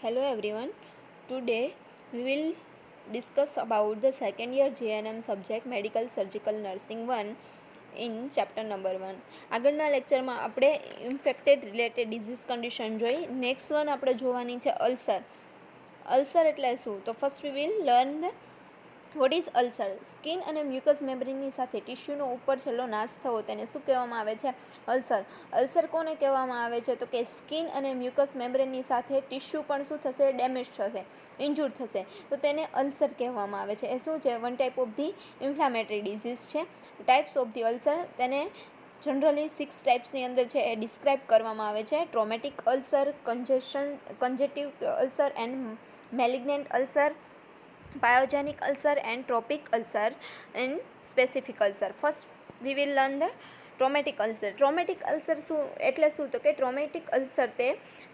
Hello everyone. Today we will discuss about the second year GNM subject Medical Surgical Nursing 1 in chapter number 1. આગળના લેક્ચરમાં આપણે infected related disease condition જોઈ. Next one આપણે જોવાની છે ulcer. Ulcer એટલે શું? તો first we will learn what is ulcer. Skin અને મ્યુકસ મેમ્બ્રેનની સાથે ટિશ્યુનો ઉપર છેલ્લો નાશ થવો તેને શું કહેવામાં આવે છે? અલ્સર. અલ્સર કોને કહેવામાં આવે છે? તો કે સ્કિન અને મ્યુકસ મેમ્બ્રેનની સાથે ટિશ્યુ પણ શું થશે? ડેમેજ થશે, ઇન્જુર થશે, તો તેને અલ્સર કહેવામાં આવે છે. એ શું છે? One type of the inflammatory disease છે. ટાઈપ્સ ઓફ ધી અલ્સર તેને જનરલી 6 ટાઈપ્સની અંદર છે એ ડિસ્ક્રાઇબ કરવામાં આવે છે. Traumatic ulcer, congenital ulcer and malignant ulcer, pyogenic ulcer and tropic ulcer and specific ulcer. First we will learn the traumatic ulcer. Traumatic ulcer એટલે શું? તો કે ટ્રોમેટિક અલ્સર તે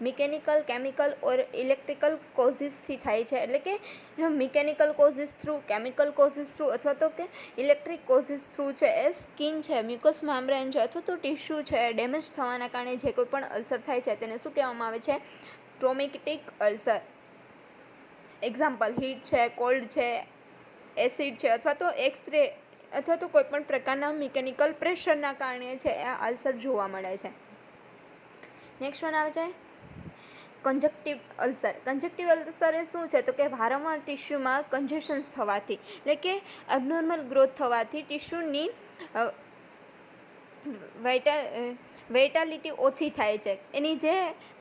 મિકેનિકલ, કેમિકલ ઓર ઇલેક્ટ્રિકલ કોઝિસથી થાય છે. એટલે કે mechanical causes through, chemical causes through અથવા તો કે ઇલેક્ટ્રિક કોઝિસ થ્રુ છે એ સ્કિન છે, મ્યુકસ મેમ્બ્રેન છે અથવા તો ટિશ્યુ છે ડેમેજ થવાના કારણે જે કોઈ પણ અલ્સર થાય છે તેને શું કહેવામાં આવે છે? Traumatic ulcer. એક્ઝામ્પલ હીટ છે, કોલ્ડ છે, એસિડ છે અથવા તો એક્સરે અથવા તો કોઈપણ પ્રકારના મિકેનિકલ પ્રેશરના કારણે છે આ અલ્સર જોવા મળે છે. નેક્સ્ટ વન આવે છે કન્જક્ટિવ અલ્સર. કન્જક્ટિવ અલ્સર એ શું છે? તો કે વારંવાર ટિશ્યુમાં કન્જેશન્સ થવાથી, એટલે કે અબનોર્મલ ગ્રોથ થવાથી ટિશ્યુની વાઇટાલિટી ઓછી થાય છે. એની જે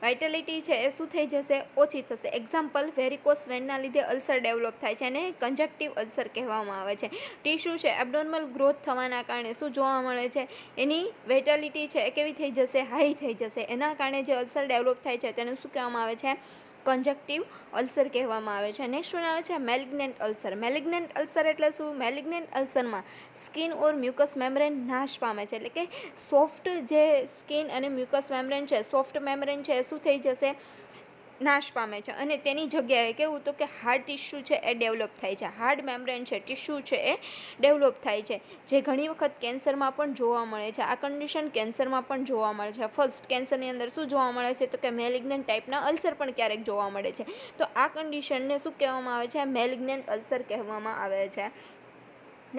વાઇટાલિટી છે એ શું થઈ જશે? ઓછી થશે. એક્ઝામ્પલ વેરિકોસ વેનના લીધે અલ્સર ડેવલપ થાય છે અને કન્જક્ટિવ અલ્સર કહેવામાં આવે છે. ટિશ્યુ છે એબનોર્મલ ગ્રોથ થવાના કારણે શું જોવા મળે છે? એની વાઇટાલિટી છે એ કેવી થઈ જશે? હાઈ થઈ જશે. એના કારણે જે અલ્સર ડેવલપ થાય છે તેને શું કહેવામાં આવે છે? કન્જક્ટિવ અલ્સર કહેવામાં આવે છે. નેક્સ્ટ વન આવે છે મેલિગ્નન્ટ અલ્સર. મેલિગ્નન્ટ અલ્સર એટલે શું? મેલિગ્નન્ટ અલ્સરમાં સ્કિન ઓર મ્યુકસ મેમ્બ્રેન નાશ પામે છે. એટલે કે સોફ્ટ જે સ્કિન અને મ્યુકસ મેમ્બ્રેન છે, સોફ્ટ મેમ્બ્રેન છે એ શું થઈ જશે? નાશ પામે છે અને તેની જગ્યાએ કેવું? તો કે હાર્ડ ટિશ્યુ છે એ ડેવલપ થાય છે. હાર્ડ મેમ્બ્રેન છે, ટિશ્યુ છે એ ડેવલપ થાય છે, જે ઘણી વખત કેન્સરમાં પણ જોવા મળે છે. આ કન્ડિશન કેન્સરમાં પણ જોવા મળે છે. ફર્સ્ટ કેન્સરની અંદર શું જોવા મળે છે? તો કે મેલિગ્નન્ટ ટાઈપના અલ્સર પણ ક્યારેક જોવા મળે છે. તો આ કન્ડિશનને શું કહેવામાં આવે છે? મેલિગ્નન્ટ અલ્સર કહેવામાં આવે છે.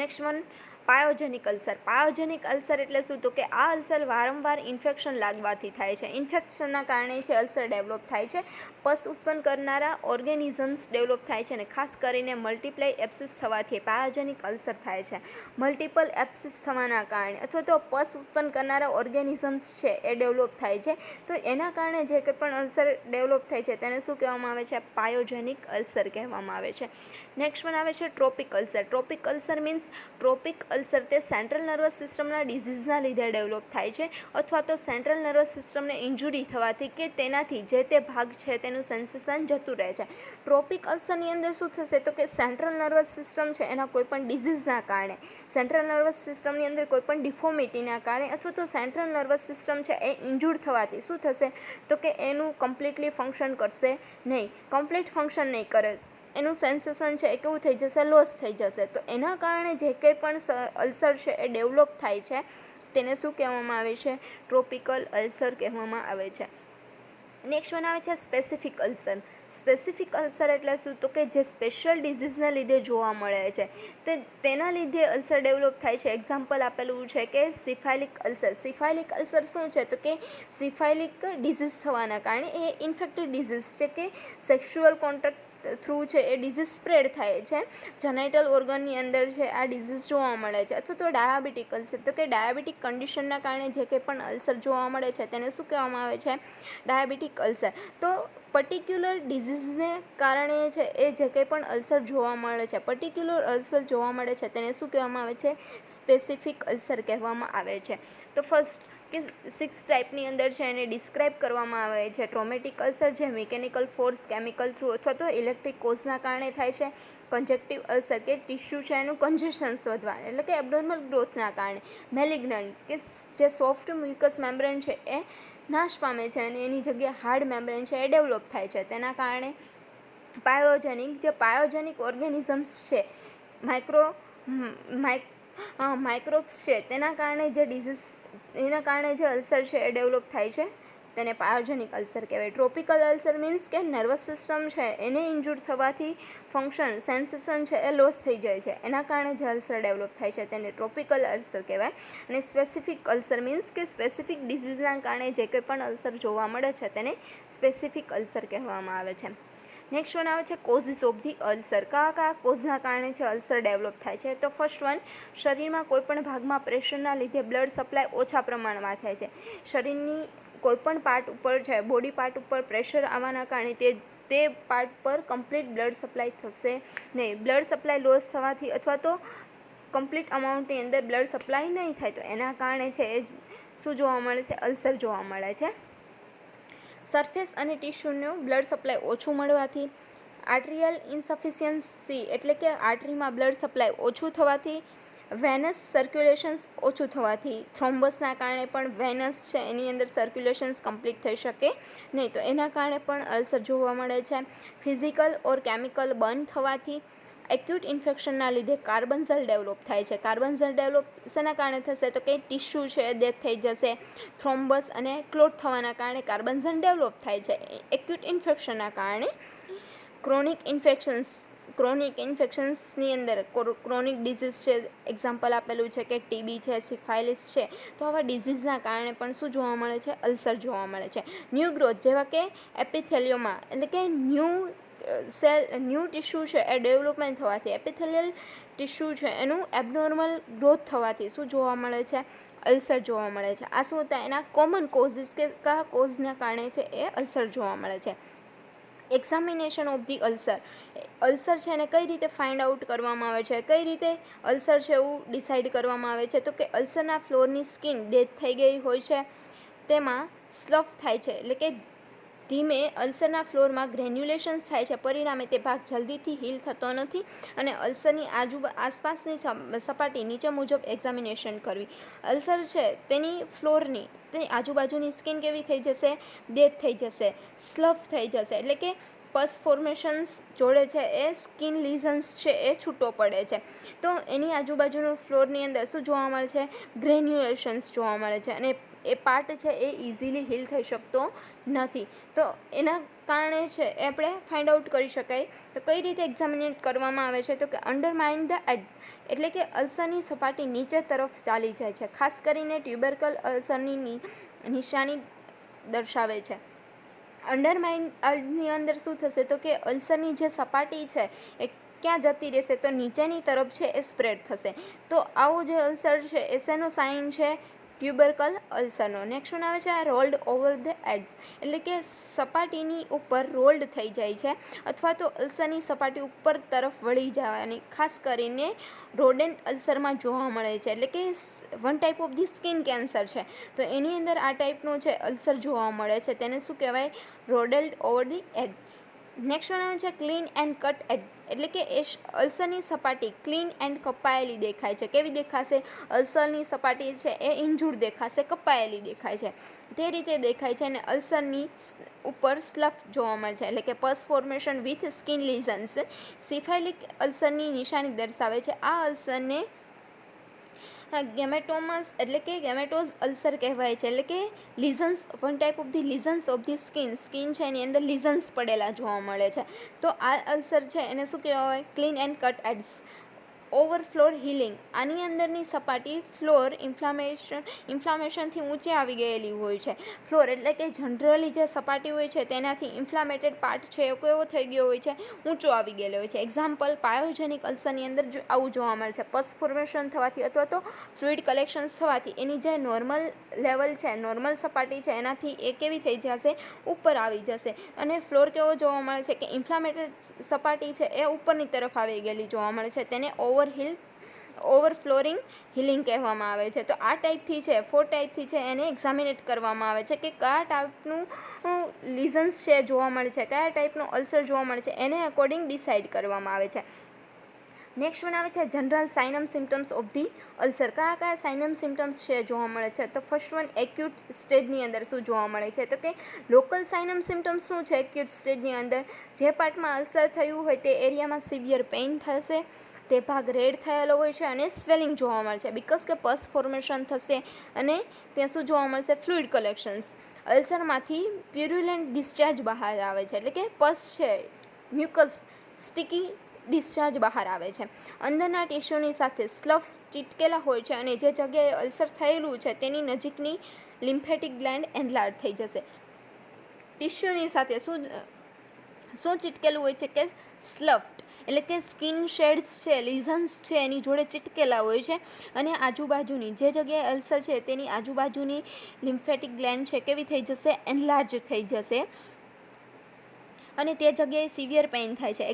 Next one pyogenic ulcer. Pyogenic ulcer એટલે શું? તો કે આ અલ્સર વારંવાર ઇન્ફેક્શન લાગવાથી થાય છે. ઇન્ફેક્શનના કારણે છે અલ્સર ડેવલપ થાય છે. પસ ઉત્પન્ન કરનારા ઓર્ગેનિઝમ્સ ડેવલપ થાય છે અને ખાસ કરીને મલ્ટીપ્લાય એપ્સિસ થવાથી પાયોજેનિક અલ્સર થાય છે. મલ્ટિપલ એપ્સિસ થવાના કારણે અથવા તો પસ ઉત્પન્ન કરનારા ઓર્ગેનિઝમ્સ છે એ ડેવલપ થાય છે. તો એના કારણે જે કંઈ પણ અલ્સર ડેવલપ થાય છે તેને શું કહેવામાં આવે છે? પાયોજેનિક અલ્સર કહેવામાં આવે છે. નેક્સ્ટ વન આવે છે tropic ulcer. Tropic ulcer means tropic ulcer તે સેન્ટ્રલ નર્વસ સિસ્ટમના ડિઝીઝના લીધે ડેવલપ થાય છે અથવા તો સેન્ટ્રલ નર્વસ સિસ્ટમને ઇન્જુરી થવાથી કે તેનાથી જે તે ભાગ છે તેનું સેન્સેશન જતું રહે છે. ટ્રોપિક અલ્સરની અંદર શું થશે? તો કે સેન્ટ્રલ નર્વસ સિસ્ટમ છે એના કોઈપણ ડિઝીઝના કારણે, સેન્ટ્રલ નર્વસ સિસ્ટમની અંદર કોઈપણ ડિફોર્મિટીના કારણે અથવા તો સેન્ટ્રલ નર્વસ સિસ્ટમ છે એ ઇન્જુર થવાથી શું થશે? તો કે એનું કમ્પ્લીટલી ફંક્શન કરશે નહીં, કમ્પ્લીટ ફંક્શન નહીં કરે, એનું સેન્સેશન છે એ કેવું થઈ જશે? લોસ થઈ જશે. તો એના કારણે જે કંઈ પણ અલ્સર છે એ ડેવલપ થાય છે તેને શું કહેવામાં આવે છે? ટ્રોપિકલ અલ્સર કહેવામાં આવે છે. નેક્સ્ટ વન આવે છે સ્પેસિફિક અલ્સર. સ્પેસિફિક અલ્સર એટલે શું? તો કે જે સ્પેશિયલ ડિઝીઝના લીધે જોવા મળે છે તેના લીધે અલ્સર ડેવલપ થાય છે. એક્ઝામ્પલ આપેલું છે કે સિફાઇલિક અલ્સર. સિફાઇલિક અલ્સર શું છે? તો કે સિફાઇલિક ડિઝીઝ થવાના કારણે એ ઇન્ફેક્ટેડ ડિઝીઝ છે કે સેક્સ્યુઅલ કોન્ટેક્ટ થ્રુ છે એ ડિઝીઝ સ્પ્રેડ થાય છે. જનાઇટલ ઓર્ગનની અંદર છે આ ડિઝીઝ જોવા મળે છે. અથવા તો ડાયાબિટીક અલ્સર. તો કે ડાયાબિટીક કન્ડિશનના કારણે જે કંઈ પણ અલ્સર જોવા મળે છે તેને શું કહેવામાં આવે છે? Diabetic ulcer. તો પર્ટિક્યુલર ડિઝીઝને કારણે છે એ જે કંઈ પણ અલ્સર જોવા મળે છે, પર્ટિક્યુલર અલ્સર જોવા મળે છે તેને શું કહેવામાં આવે છે? સ્પેસિફિક અલ્સર કહેવામાં આવે છે. તો ફર્સ્ટ કે 6 ટાઈપની અંદર છે એને ડિસ્ક્રાઇબ કરવામાં આવે છે. ટ્રોમેટિક અલ્સર જે મિકેનિકલ ફોર્સ, કેમિકલ થ્રુ અથવા તો ઇલેક્ટ્રિક કોઝના કારણે થાય છે. કન્જક્ટિવ અલ્સર કે ટિશ્યુ છે એનું કન્જેશન્સ વધવા એટલે કે એબનોર્મલ ગ્રોથના કારણે. મેલિગ્નન્ટ કે જે સોફ્ટ મ્યુકસ મેમ્બ્રેન છે એ નાશ પામે છે અને એની જગ્યાએ હાર્ડ મેમ્બ્રેન છે એ ડેવલપ થાય છે તેના કારણે. પાયોજેનિક જે પાયોજેનિક ઓર્ગેનિઝમ્સ છે, માઇક્રોબ્સ છે તેના કારણે જે ડિઝીઝ એના કારણે જે અલ્સર છે એ ડેવલપ થાય છે. તેને પાયોજેનિક અલ્સર કહેવાય. ટ્રોપિકલ અલ્સર મીન્સ કે નર્વસ સિસ્ટમ છે એને ઇન્જુર થવાથી ફંક્શન સેન્સેશન છે એ લોસ થઈ જાય છે, એના કારણે જે અલ્સર ડેવલપ થાય છે તેને ટ્રોપિકલ અલ્સર કહેવાય. અને સ્પેસિફિક અલ્સર મીન્સ કે સ્પેસિફિક ડિઝીઝના કારણે જે કંઈ પણ અલ્સર જોવા મળે છે તેને સ્પેસિફિક અલ્સર કહેવામાં આવે છે. નેક્સ્ટ વન આવે છે કોઝિસ ઓફ ધી અલ્સર. કયા કોઝના કારણે છે અલ્સર ડેવલપ થાય છે? તો ફર્સ્ટ વન, શરીરમાં કોઈપણ ભાગમાં પ્રેશરના લીધે બ્લડ સપ્લાય ઓછા પ્રમાણમાં થાય છે. શરીરની કોઈપણ પાર્ટ ઉપર છે, બોડી પાર્ટ ઉપર પ્રેશર આવવાના કારણે તે પાર્ટ પર કમ્પ્લીટ બ્લડ સપ્લાય થશે નહીં. બ્લડ સપ્લાય લોસ થવાથી અથવા તો કમ્પ્લીટ અમાઉન્ટની અંદર બ્લડ સપ્લાય નહીં થાય તો એના કારણે છે એ શું જોવા મળે છે? અલ્સર જોવા મળે છે. સરફેસ અને ટિશ્યુનું બ્લડ સપ્લાય ઓછું મળવાથી, આર્ટરિયલ ઇન્સફિશિયન્સી એટલે કે આર્ટરીમાં બ્લડ સપ્લાય ઓછું થવાથી, વેનસ સર્ક્યુલેશન્સ ઓછું થવાથી, થ્રોમ્બસના કારણે પણ વેનસ છે એની અંદર સર્ક્યુલેશન્સ કમ્પ્લીટ થઈ શકે નહીં તો એના કારણે પણ અલ્સર જોવા મળે છે. ફિઝિકલ ઓર કેમિકલ બર્ન થવાથી, એક્યુટ ઇન્ફેક્શનના લીધે કાર્બન્ઝલ ડેવલપ થાય છે. કાર્બન્ઝલ ડેવલપ શેના કારણે થશે? તો કે ટિશ્યુ છે ડેથ થઈ જશે. થ્રોમ્બસ અને ક્લોટ થવાના કારણે કાર્બન્ઝલ ડેવલપ થાય છે એક્યુટ ઇન્ફેક્શનના કારણે. ક્રોનિક ઇન્ફેક્શન્સની અંદર ક્રોનિક ડિઝીઝ છે, એક્ઝામ્પલ આપેલું છે કે ટીબી છે, સિફાઇલિસ છે, તો આવા ડિઝીઝના કારણે પણ શું જોવા મળે છે? અલ્સર જોવા મળે છે. ન્યૂ ગ્રોથ જેવા કે એપિથેલિયોમા એટલે કે ન્યૂ ટિશ્યુ છે એ ડેવલપમેન્ટ થવાથી, એપિથેલિયલ ટિશ્યુ છે એનું એબનોર્મલ ગ્રોથ થવાથી શું જોવા મળે છે? અલ્સર જોવા મળે છે. આ શું હતા? એના કોમન કોઝિસ કે કયા કોઝના કારણે છે એ અલ્સર જોવા મળે છે. Examination of the ulcer. Ulcer છે એને કઈ રીતે ફાઇન્ડ આઉટ કરવામાં આવે છે? કઈ રીતે અલ્સર છે એવું ડિસાઇડ કરવામાં આવે છે? તો કે અલ્સરના ફ્લોરની સ્કિન ડેથ થઈ ગઈ હોય છે, તેમાં સ્લફ થાય છે એટલે કે ધીમે અલ્સરના ફ્લોરમાં ગ્રેન્યુલેશન્સ થાય છે, પરિણામે તે ભાગ જલ્દીથી હીલ થતો નથી અને અલ્સરની આસપાસની સપાટી નીચે મુજબ એક્ઝામિનેશન કરવી. અલ્સર છે તેની તેની આજુબાજુની સ્કિન કેવી થઈ જશે? ડેથ થઈ જશે, સ્લફ થઈ જશે એટલે કે પસ ફોર્મેશન્સ જોડે છે એ સ્કિન લીઝન્સ છે એ છૂટો પડે છે. તો એની આજુબાજુનું ફ્લોરની અંદર શું જોવા મળે છે? ગ્રેન્યુલેશન્સ જોવા મળે છે અને એ પાર્ટ છે એ ઇઝીલી હીલ થઈ શકતો નથી. તો એના કારણે છે એ આપણે ફાઇન્ડ આઉટ કરી શકાય. તો કઈ રીતે એક્ઝામિનેટ કરવામાં આવે છે? તો કે અંડરમાઇન ધ એડ્સ એટલે કે અલ્સરની સપાટી નીચે તરફ ચાલી જાય છે. ખાસ કરીને ટ્યુબરકલ અલ્સરની નિશાની દર્શાવે છે. અંડરમાઇન એડ્સની અંદર શું થશે? તો કે અલ્સરની જે સપાટી છે એ ક્યાં જતી રહેશે? તો નીચેની તરફ છે એ સ્પ્રેડ થશે. તો આવો જે અલ્સર છે એ શેનો સાઇન છે? ટ્યુબરકલ અલ્સરનો. નેક્સ્ટ વન આવે છે આ રોલ્ડ ઓવર ધ એડ્સ એટલે કે સપાટીની ઉપર રોલ્ડ થઈ જાય છે અથવા તો અલ્સરની સપાટી ઉપર તરફ વળી જવાની, ખાસ કરીને રોડેન્ટ અલ્સરમાં જોવા મળે છે એટલે કે one type of the skin cancer છે તો એની અંદર આ ટાઈપનો છે અલ્સર જોવા મળે છે, તેને શું કહેવાય? Rodent over the edge. Next one આવે છે ક્લીન એન્ડ કટ એડ એટલે કે અલ્સરની સપાટી ક્લીન એન્ડ કપાયેલી દેખાય છે. કેવી દેખાશે? અલ્સરની સપાટી છે એ ઇન્જુર્ડ દેખાશે, કપાયેલી દેખાય છે, તે રીતે દેખાય છે. અને અલ્સરની ઉપર સ્લફ જોવા મળે છે એટલે કે પસ ફોર્મેશન વિથ સ્કિન લીઝન્સ. સિફાઇલિક અલ્સરની નિશાની દર્શાવે છે. આ અલ્સરને ગેમેટોમસ એટલે કે ગેમેટોઝ અલ્સર કહેવાય છે એટલે કે lesions, one type of the lesions of the skin છે એની અંદર લીઝન્સ પડેલા જોવા મળે છે. તો આ અલ્સર છે એને શું કહેવાય? Clean and cut edges. ઓવરફ્લોર હીલિંગ આની અંદરની સપાટી ફ્લોર ઇન્ફ્લામેશનથી ઊંચે આવી ગયેલી હોય છે. ફ્લોર એટલે કે જનરલી જે સપાટી હોય છે તેનાથી ઇન્ફ્લામેટેડ પાર્ટ છે એ કેવો થઈ ગયો હોય છે? ઊંચો આવી ગયેલો હોય છે. એક્ઝામ્પલ પાયોજેનિક અલ્સરની અંદર આવું જોવા મળે છે. પસ ફોર્મેશન થવાથી અથવા તો ફ્લુઇડ કલેક્શન્સ થવાથી એની જે નોર્મલ લેવલ છે, નોર્મલ સપાટી છે એનાથી એ કેવી થઈ જશે? ઉપર આવી જશે. અને ફ્લોર કેવો જોવા મળે છે? કે ઇન્ફ્લામેટેડ સપાટી છે એ ઉપરની તરફ આવી ગયેલી જોવા મળે છે, તેને ઓવરફ્લોરિંગ હીલિંગ કહેવામાં આવે છે. તો આ ટાઈપથી છે 4 ટાઈપથી છે એને એક્ઝામિનેટ કરવામાં આવે છે કે કયા ટાઈપનું લીઝન્સ છે જોવા મળે છે, કયા ટાઈપનું અલ્સર જોવા મળે છે, એને અકોર્ડિંગ ડિસાઇડ કરવામાં આવે છે. નેક્સ્ટ વન આવે છે general sign and symptoms of the ulcer. કયા સાઇનમ સિમ્ટમ્સ છે જોવા મળે છે? તો ફર્સ્ટ વન એક્યુટ સ્ટેજની અંદર શું જોવા મળે છે? તો કે લોકલ સાઇનમ સિમ્ટમ્સ શું છે એક્યુટ સ્ટેજની અંદર? જે પાર્ટમાં અલ્સર થયું હોય તે એરિયામાં સિવિયર પેઇન થશે, તે ભાગ રેડ થયેલો હોય છે અને સ્વેલિંગ જોવા મળે છે બિકોઝ કે પસ ફોર્મેશન થશે અને ત્યાં શું જોવા મળશે? Fluid collections. અલ્સરમાંથી પ્યુરુલેન્ટ ડિસ્ચાર્જ બહાર આવે છે, એટલે કે પસ છે, મ્યુકસ, સ્ટિકી ડિસ્ચાર્જ બહાર આવે છે. અંદરના ટિશ્યુની સાથે સ્લવ્સ ચીટકેલા હોય છે અને જે જગ્યાએ અલ્સર થયેલું છે તેની નજીકની લિમ્ફેટિક ગ્લેન્ડ એનલાર્જ થઈ જશે. ટિશ્યુની સાથે શું ચીટકેલું હોય છે કે સ્લવ્ડ, એટલે કે સ્કિન શેડ્સ છે, લીઝન્સ છે, એની જોડે ચીટકેલા હોય છે અને આજુબાજુની જે જગ્યાએ અલ્સર છે તેની આજુબાજુની લિમ્ફેટિક ગ્લેન્ડ છે કેવી થઈ જશે, એનલાર્જ થઈ જશે અને તે જગ્યાએ સિવિયર પેઇન થાય છે.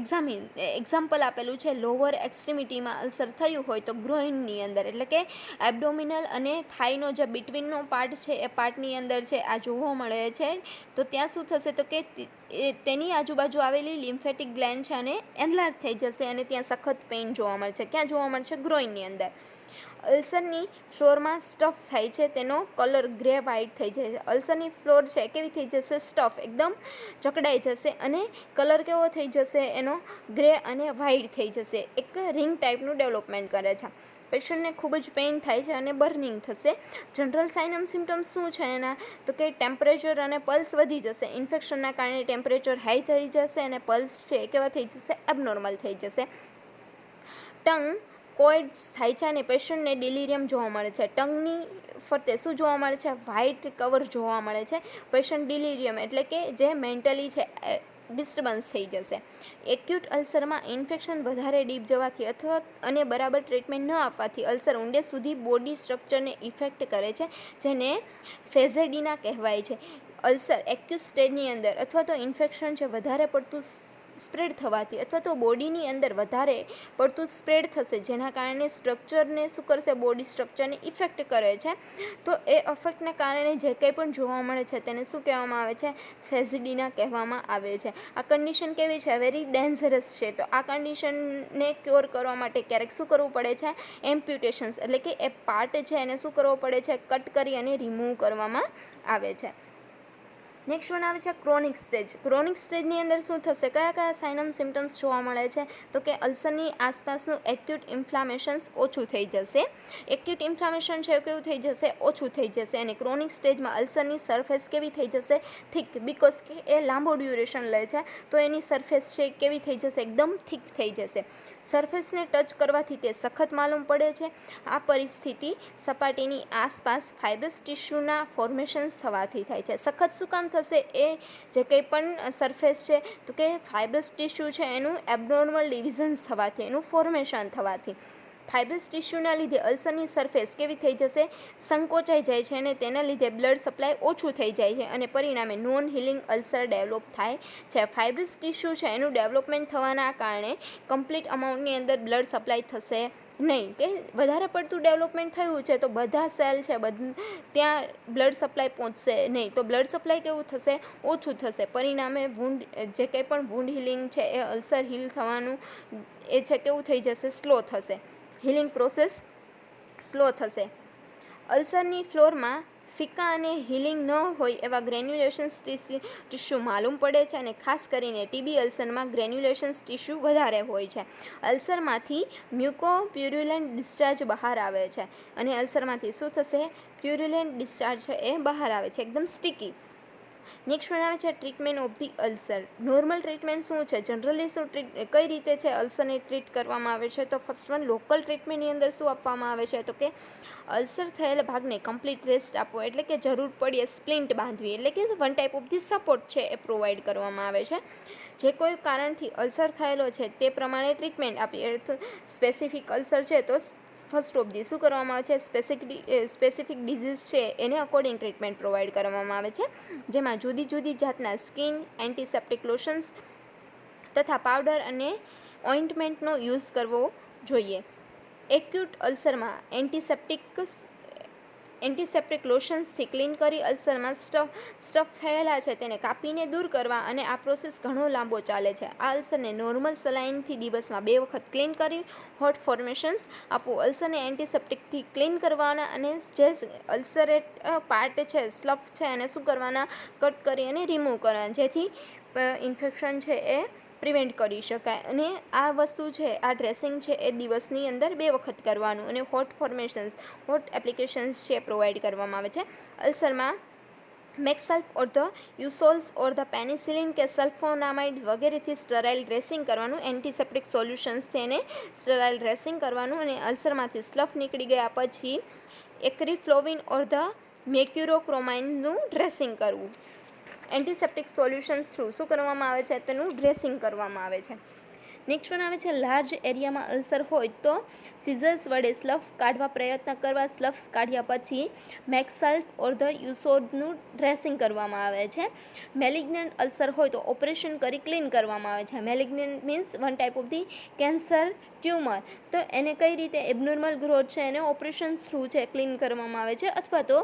એક્ઝામ્પલ આપેલું છે, લોઅર એક્સ્ટ્રીમિટીમાં અલ્સર થયું હોય તો ગ્રોઇનની અંદર, એટલે કે એબડોમિનલ અને થાઈનો જે બિટવીનનો પાર્ટ છે એ પાર્ટની અંદર છે આ જોવા મળે છે. તો ત્યાં શું થશે તો કે તેની આજુબાજુ આવેલી લિમ્ફેટિક ગ્લેન્ડ છે અને એનલાર્જ થઈ જશે અને ત્યાં સખત પેઇન જોવા મળશે. ક્યાં જોવા મળશે? ગ્રોઇનની અંદર. અલ્સરની ફ્લોરમાં સ્ટફ થાય છે, તેનો કલર ગ્રે વ્હાઇટ થઈ જાય છે. અલ્સરની ફ્લોર છે કેવી થઈ જશે? સ્ટફ, એકદમ જકડાઈ જશે અને કલર કેવો થઈ જશે? એનો ગ્રે અને વ્હાઇટ થઈ જશે. એક રિંગ ટાઈપનું ડેવલપમેન્ટ કરે છે. પેશન્ટને ખૂબ જ પેઇન થાય છે અને બર્નિંગ થશે. જનરલ સાઇન એન્ડ સિમ્ટમ્સ શું છે એના? તો કે ટેમ્પરેચર અને પલ્સ વધી જશે. ઇન્ફેક્શનના કારણે ટેમ્પરેચર હાઈ થઈ જશે અને પલ્સ છે એ કેવા થઈ જશે? એબનોર્મલ થઈ જશે. ટંગ કોઇડ્સ થાય છે અને પેશન્ટને ડિલિરિયમ જોવા મળે છે. ટંગની ફરતે શું જોવા મળે છે? વ્હાઇટ કવર જોવા મળે છે. પેશન્ટ ડિલિરિયમ એટલે કે જે મેન્ટલી છે ડિસ્ટર્બન્સ થઈ જશે. એક્યુટ અલ્સરમાં ઇન્ફેક્શન વધારે ડીપ જવાથી અને બરાબર ટ્રીટમેન્ટ ન આપવાથી અલ્સર ઊંડે સુધી બોડી સ્ટ્રક્ચરને ઇફેક્ટ કરે છે, જેને ફેઝેડિના કહેવાય છે. અલ્સર એક્યુટ સ્ટેજની અંદર અથવા તો ઇન્ફેક્શન છે વધારે પડતું સ્પ્રેડ થવાથી અથવા તો બોડીની અંદર વધારે પડતું સ્પ્રેડ થશે, જેના કારણે સ્ટ્રક્ચરને શું કરશે? બોડી સ્ટ્રક્ચરને ઇફેક્ટ કરે છે. તો એ ઇફેક્ટને કારણે જે કંઈ પણ જોવા મળે છે તેને શું કહેવામાં આવે છે? ફેઝેડિના કહેવામાં આવે છે. આ કન્ડિશન કેવી છે? વેરી ડેન્જરસ છે. તો આ કન્ડિશનને ક્યોર કરવા માટે ક્યારેક શું કરવું પડે છે? એમ્પ્યુટેશન્સ, એટલે કે એ પાર્ટ છે એને શું કરવો પડે છે? કટ કરી અને રિમૂવ કરવામાં આવે છે. નેક્સ્ટ વન આવે છે ક્રોનિક સ્ટેજ. ક્રોનિક સ્ટેજની અંદર શું થશે? કયા કયા સાઇન એન્ડ સિમ્ટમ્સ જોવા મળે છે? તો કે અલ્સરની આસપાસનું એક્યુટ ઇન્ફ્લામેશન્સ ઓછું થઈ જશે. એક્યુટ ઇન્ફ્લામેશન છે કેવું થઈ જશે? ઓછું થઈ જશે. અને ક્રોનિક સ્ટેજમાં અલ્સરની સરફેસ કેવી થઈ જશે? થીક, બિકોઝ કે એ લાંબો ડ્યુરેશન લે છે તો એની સરફેસ છે કેવી થઈ જશે? એકદમ થીક થઈ જશે. સરફેસને ટચ કરવાથી તે સખત માલુમ પડે છે. આ પરિસ્થિતિ સપાટીની આસપાસ ફાઇબ્રસ ટિશ્યુના ફોર્મેશન્સ થવાથી થાય છે. સખત શું કામ થશે? એ જે કંઈ પણ સરફેસ છે તો કે ફાઇબ્રસ ટિશ્યુ છે એનું એબનોર્મલ ડિવિઝન્સ થવાથી, એનું ફોર્મેશન થવાથી. ફાઇબ્રસ ટિશ્યુના લીધે અલ્સરની સરફેસ કેવી થઈ જશે? સંકોચાઈ જાય છે અને તેના લીધે બ્લડ સપ્લાય ઓછું થઈ જાય છે અને પરિણામે નોન હિલિંગ અલ્સર ડેવલપ થાય છે. ફાઇબ્રસ ટિશ્યુ છે એનું ડેવલપમેન્ટ થવાના કારણે કમ્પ્લીટ અમાઉન્ટની અંદર બ્લડ સપ્લાય થશે નહીં. કે વધારે પડતું ડેવલપમેન્ટ થયું છે તો બધા સેલ છે ત્યાં બ્લડ સપ્લાય પહોંચશે નહીં, તો બ્લડ સપ્લાય કેવું થશે? ઓછું થશે. પરિણામે જે કંઈ પણ વૂન્ડ હિલિંગ છે એ અલ્સર હીલ થવાનું એ છે કેવું થઈ જશે? સ્લો થશે. હિલિંગ પ્રોસેસ સ્લો થશે. અલ્સરની ફ્લોરમાં ફિકા અને હિલિંગ ન હોય એવા ગ્રેન્યુલેશન્સ ટિશ્યુ માલુમ પડે છે અને ખાસ કરીને ટીબી અલ્સરમાં ગ્રેન્યુલેશન્સ ટિશ્યુ વધારે હોય છે. અલ્સરમાંથી મ્યુકોપ્યુરુલેન્ટ ડિસ્ચાર્જ બહાર આવે છે અને અલ્સરમાંથી શું થશે? પ્યુરુલેન્ટ ડિસ્ચાર્જ છે એ બહાર આવે છે, એકદમ સ્ટિકી. નેક્સ્ટ વન આવે છે treatment of the ulcer. Normal treatment શું છે? જનરલી કઈ રીતે છે અલ્સરને ટ્રીટ કરવામાં આવે છે? તો ફર્સ્ટ વન, લોકલ ટ્રીટમેન્ટની અંદર શું આપવામાં આવે છે? તો કે અલ્સર થયેલા ભાગને કમ્પ્લીટ રેસ્ટ આપવો, એટલે કે જરૂર પડીએ સ્પ્લિન્ટ બાંધવી, એટલે કે one type of the support છે એ પ્રોવાઈડ કરવામાં આવે છે. જે કોઈ કારણથી અલ્સર થયેલો છે તે પ્રમાણે ટ્રીટમેન્ટ આપીએ. સ્પેસિફિક અલ્સર છે તો ફર્સ્ટ ઓફ ધી શું કરવામાં આવે છે? સ્પેસિફિક ડિઝીઝ છે એને અકોર્ડિંગ ટ્રીટમેન્ટ પ્રોવાઈડ કરવામાં આવે છે, જેમાં જુદી જુદી જાતના સ્કિન એન્ટીસેપ્ટિક લોશન્સ તથા પાવડર અને ઓઇન્ટમેન્ટનો યુઝ કરવો જોઈએ. એક્યુટ અલ્સરમાં એન્ટીસેપ્ટિક લોશન્સથી ક્લીન કરી અલ્સરમાં સ્ટફ થયેલા છે તેને કાપીને દૂર કરવા, અને આ પ્રોસેસ ઘણો લાંબો ચાલે છે. આ અલ્સરને નોર્મલ સલાઇનથી દિવસમાં 2 વખત ક્લીન કરી હોટ ફોર્મેશન્સ આપવું. અલ્સરને એન્ટીસેપ્ટિકથી ક્લીન કરવાના અને જે અલ્સરેટ પાર્ટ છે, સ્લફ છે એને શું કરવાના? કટ કરી અને રિમૂવ કરવાના, જેથી ઇન્ફેક્શન છે એ પ્રિવેન્ટ કરી શકાય. અને આ વસ્તુ છે, આ ડ્રેસિંગ છે એ દિવસની અંદર 2 વખત કરવાનું અને હોટ ફોર્મેશન્સ, હોટ એપ્લિકેશન્સ છે પ્રોવાઈડ કરવામાં આવે છે. અલ્સરમાં મેક્સલ્ફ or the eusols or the penicillin કે સલ્ફોનામાઇડ વગેરેથી સ્ટરાઇલ ડ્રેસિંગ કરવાનું. એન્ટિસેપ્ટિક સોલ્યુશન્સ છે એને સ્ટરાઇલ ડ્રેસિંગ કરવાનું. અને અલ્સરમાંથી સ્લફ નીકળી ગયા પછી એક્રીફ્લોવિન ઓર ધ મેક્યુરોક્રોમાઇનનું ડ્રેસિંગ કરવું. એન્ટિસેપ્ટિક સોલ્યુશન્સ થ્રુ શું કરવામાં આવે છે, તેનું ડ્રેસિંગ કરવામાં આવે છે. નેક્સ્ટ વન આવે છે લાર્જ એરિયામાં અલ્સર હોય તો સિઝર્સ વડે સ્લફ કાઢવા પ્રયત્ન કરવા. સ્લફ કાઢ્યા પછી મેક્સલ્ફ ઓર ધ યુસોડનું ડ્રેસિંગ કરવામાં આવે છે. મેલિગ્નન્ટ અલ્સર હોય તો ઓપરેશન કરી ક્લીન કરવામાં આવે છે. Malignant means one type of the cancer tumour. તો એને કઈ રીતે એબનોર્મલ ગ્રોથ છે એને ઓપરેશન થ્રુ છે ક્લીન કરવામાં આવે છે, અથવા તો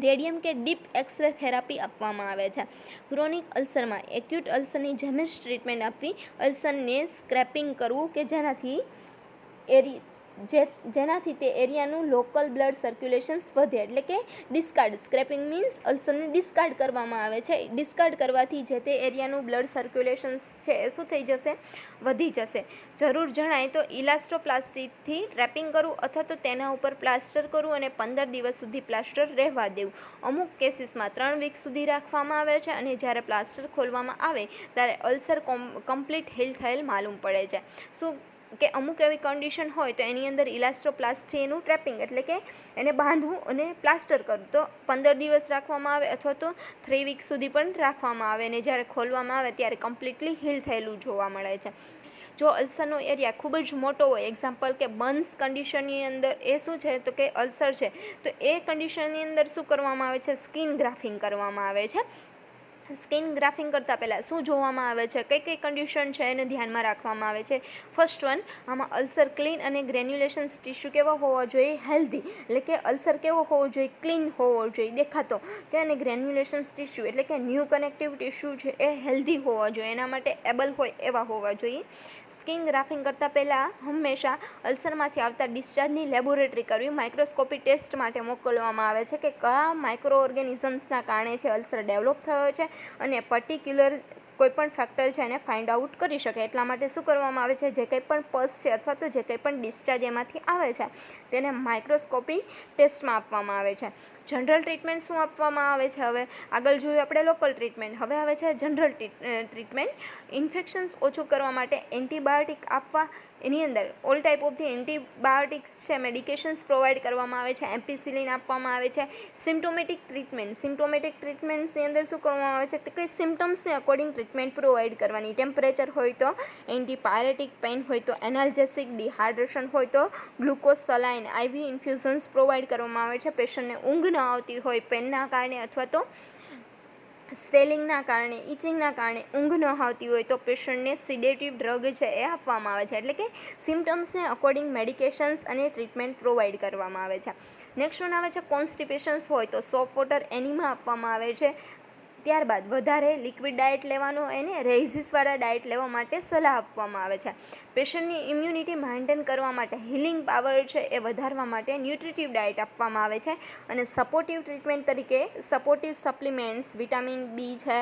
રેડિયમ કે ડીપ એક્સરે થેરાપી આપવામાં આવે છે. ક્રોનિક અલ્સરમાં એક્યુટ અલ્સરની જેમ જ ટ્રીટમેન્ટ આપવી. અલ્સરને સ્ક્રેપિંગ કરવું કે જેનાથી તે એરિયાનું લોકલ બ્લડ સર્ક્યુલેશન્સ વધે, એટલે કે ડિસ્કાર્ડ. સ્ક્રેપિંગ મીન્સ અલ્સરને ડિસ્કાર્ડ કરવામાં આવે છે. ડિસ્કાર્ડ કરવાથી જે તે એરિયાનું બ્લડ સર્ક્યુલેશન્સ છે એ શું થઈ જશે, વધી જશે. જરૂર જણાય તો ઇલાસ્ટોપ્લાસ્ટીથી ટ્રેપિંગ કરવું અથવા તો તેના ઉપર પ્લાસ્ટર કરવું અને 15 દિવસ સુધી પ્લાસ્ટર રહેવા દેવું. અમુક કેસીસમાં 3 વીક સુધી રાખવામાં આવે છે અને જ્યારે પ્લાસ્ટર ખોલવામાં આવે ત્યારે અલ્સર કમ્પ્લીટ હીલ થયેલ માલુમ પડે છે. શું કે અમુક એવી કન્ડિશન હોય તો એની અંદર ઇલાસ્ટોપ્લાસ્ટથી એનું ટ્રેપિંગ એટલે કે એને બાંધવું અને પ્લાસ્ટર કરવું. તો 15 દિવસ રાખવામાં આવે અથવા તો 3 વીક સુધી પણ રાખવામાં આવે અને જ્યારે ખોલવામાં આવે ત્યારે કમ્પ્લીટલી હીલ થયેલું જોવા મળે છે. જો અલ્સરનો એરિયા ખૂબ જ મોટો હોય, એક્ઝામ્પલ કે બર્ન્સ કન્ડિશનની અંદર એ શું છે તો કે અલ્સર છે, તો એ કન્ડિશનની અંદર શું કરવામાં આવે છે, સ્કિન ગ્રાફિંગ કરવામાં આવે છે. સ્કિન ગ્રાફિંગ કરતાં પહેલાં શું જોવામાં આવે છે, કઈ કઈ કન્ડિશન છે એને ધ્યાનમાં રાખવામાં આવે છે. ફર્સ્ટ વન, આમાં અલ્સર ક્લીન અને ગ્રેન્યુલેશન્સ ટિશ્યુ કેવો હોવો જોઈએ, હેલ્ધી. એટલે કે અલ્સર કેવો હોવો જોઈએ, ક્લીન હોવો જોઈએ, દેખાતો. કે અને ગ્રેન્યુલેશન્સ ટિશ્યુ એટલે કે ન્યૂ કનેક્ટિવ ટિશ્યુ છે એ હેલ્ધી હોવા જોઈએ, એના માટે એબલ હોય એવા હોવા જોઈએ. સ્કિન ગ્રાફિંગ કરતાં પહેલાં હંમેશા અલ્સરમાંથી આવતા ડિસ્ચાર્જની લેબોરેટરી કરવી. માઇક્રોસ્કોપી ટેસ્ટ માટે મોકલવામાં આવે છે કે કયા માઇક્રો ઓર્ગેનિઝમ્સના કારણે છે અલ્સર ડેવલપ થયો છે અને પર્ટિક્યુલર કોઈપણ ફેક્ટર છે એને ફાઇન્ડ આઉટ કરી શકે. એટલા માટે શું કરવામાં આવે છે, જે કંઈ પણ પસ છે અથવા તો જે કંઈ પણ ડિસ્ચાર્જ એમાંથી આવે છે તેને માઇક્રોસ્કોપી ટેસ્ટમાં આપવામાં આવે છે. જનરલ ટ્રીટમેન્ટ શું આપવામાં આવે છે, હવે આગળ જોયું આપણે લોકલ ટ્રીટમેન્ટ, હવે આવે છે જનરલ ટ્રીટમેન્ટ. ઇન્ફેક્શન્સ ઓછું કરવા માટે એન્ટીબાયોટિક આપવા. એની અંદર all type of the antibiotics છે, મેડિકેશન્સ પ્રોવાઈડ કરવામાં આવે છે, એમ્પિસિલિન આપવામાં આવે છે. સિમ્ટોમેટિક ટ્રીટમેન્ટ્સની અંદર શું કરવામાં આવે છે, કે સિમ્ટમ્સને અકોર્ડિંગ ટ્રીટમેન્ટ પ્રોવાઈડ કરવાની. ટેમ્પરેચર હોય તો એન્ટીપાયરેટિક, પેઇન હોય તો એનાલ્જેસિક, ડિહાઇડ્રેશન હોય તો ગ્લુકોઝ સલાઇન, આઈવી ઇન્ફ્યુઝન્સ પ્રોવાઈડ કરવામાં આવે છે. પેશન્ટને ઊંઘ ન આવતી હોય પેનના કારણે અથવા તો સ્વેલિંગના કારણે, ઇચિંગના કારણે ઊંઘ ન આવતી હોય તો પેશન્ટને સિડેટિવ ડ્રગ છે એ આપવામાં આવે છે. એટલે કે સિમ્ટમ્સને અકોર્ડિંગ મેડિકેશન્સ અને ટ્રીટમેન્ટ પ્રોવાઈડ કરવામાં આવે છે. નેક્સ્ટ વન આવે છે કોન્સ્ટિપેશન્સ હોય તો સોપ વોટર એનીમા આપવામાં આવે છે. ત્યારબાદ વધારે લિક્વિડ ડાયટ લેવાનું, એને રેઝિસવાળા ડાયટ લેવા માટે સલાહ આપવામાં આવે છે. પેશન્ટની ઇમ્યુનિટી મેન્ટેન કરવા માટે, હિલિંગ પાવર છે એ વધારવા માટે ન્યુટ્રિટિવ ડાયટ આપવામાં આવે છે. અને સપોર્ટિવ ટ્રીટમેન્ટ તરીકે સપોર્ટિવ સપ્લિમેન્ટ્સ, વિટામિન બી છે,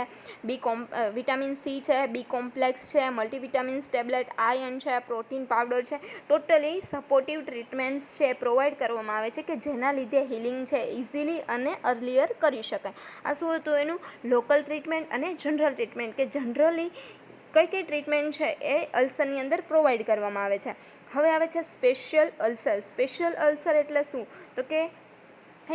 વિટામિન સી છે, બી કોમ્પ્લેક્સ છે, મલ્ટીવિટામિન્સ ટેબ્લેટ, આયર્ન છે, પ્રોટીન પાવડર છે, ટોટલી સપોર્ટિવ ટ્રીટમેન્ટ્સ છે પ્રોવાઈડ કરવામાં આવે છે કે જેના લીધે હિલિંગ છે ઇઝીલી અને અર્લિયર કરી શકાય. આ શું હતું એનું લોકલ ટ્રીટમેન્ટ અને જનરલ ટ્રીટમેન્ટ, કે જનરલી કઈ કઈ ટ્રીટમેન્ટ છે એ અલ્સરની અંદર પ્રોવાઈડ કરવામાં આવે છે. હવે આવે છે સ્પેશિયલ અલ્સર. સ્પેશિયલ અલ્સર એટલે શું તો કે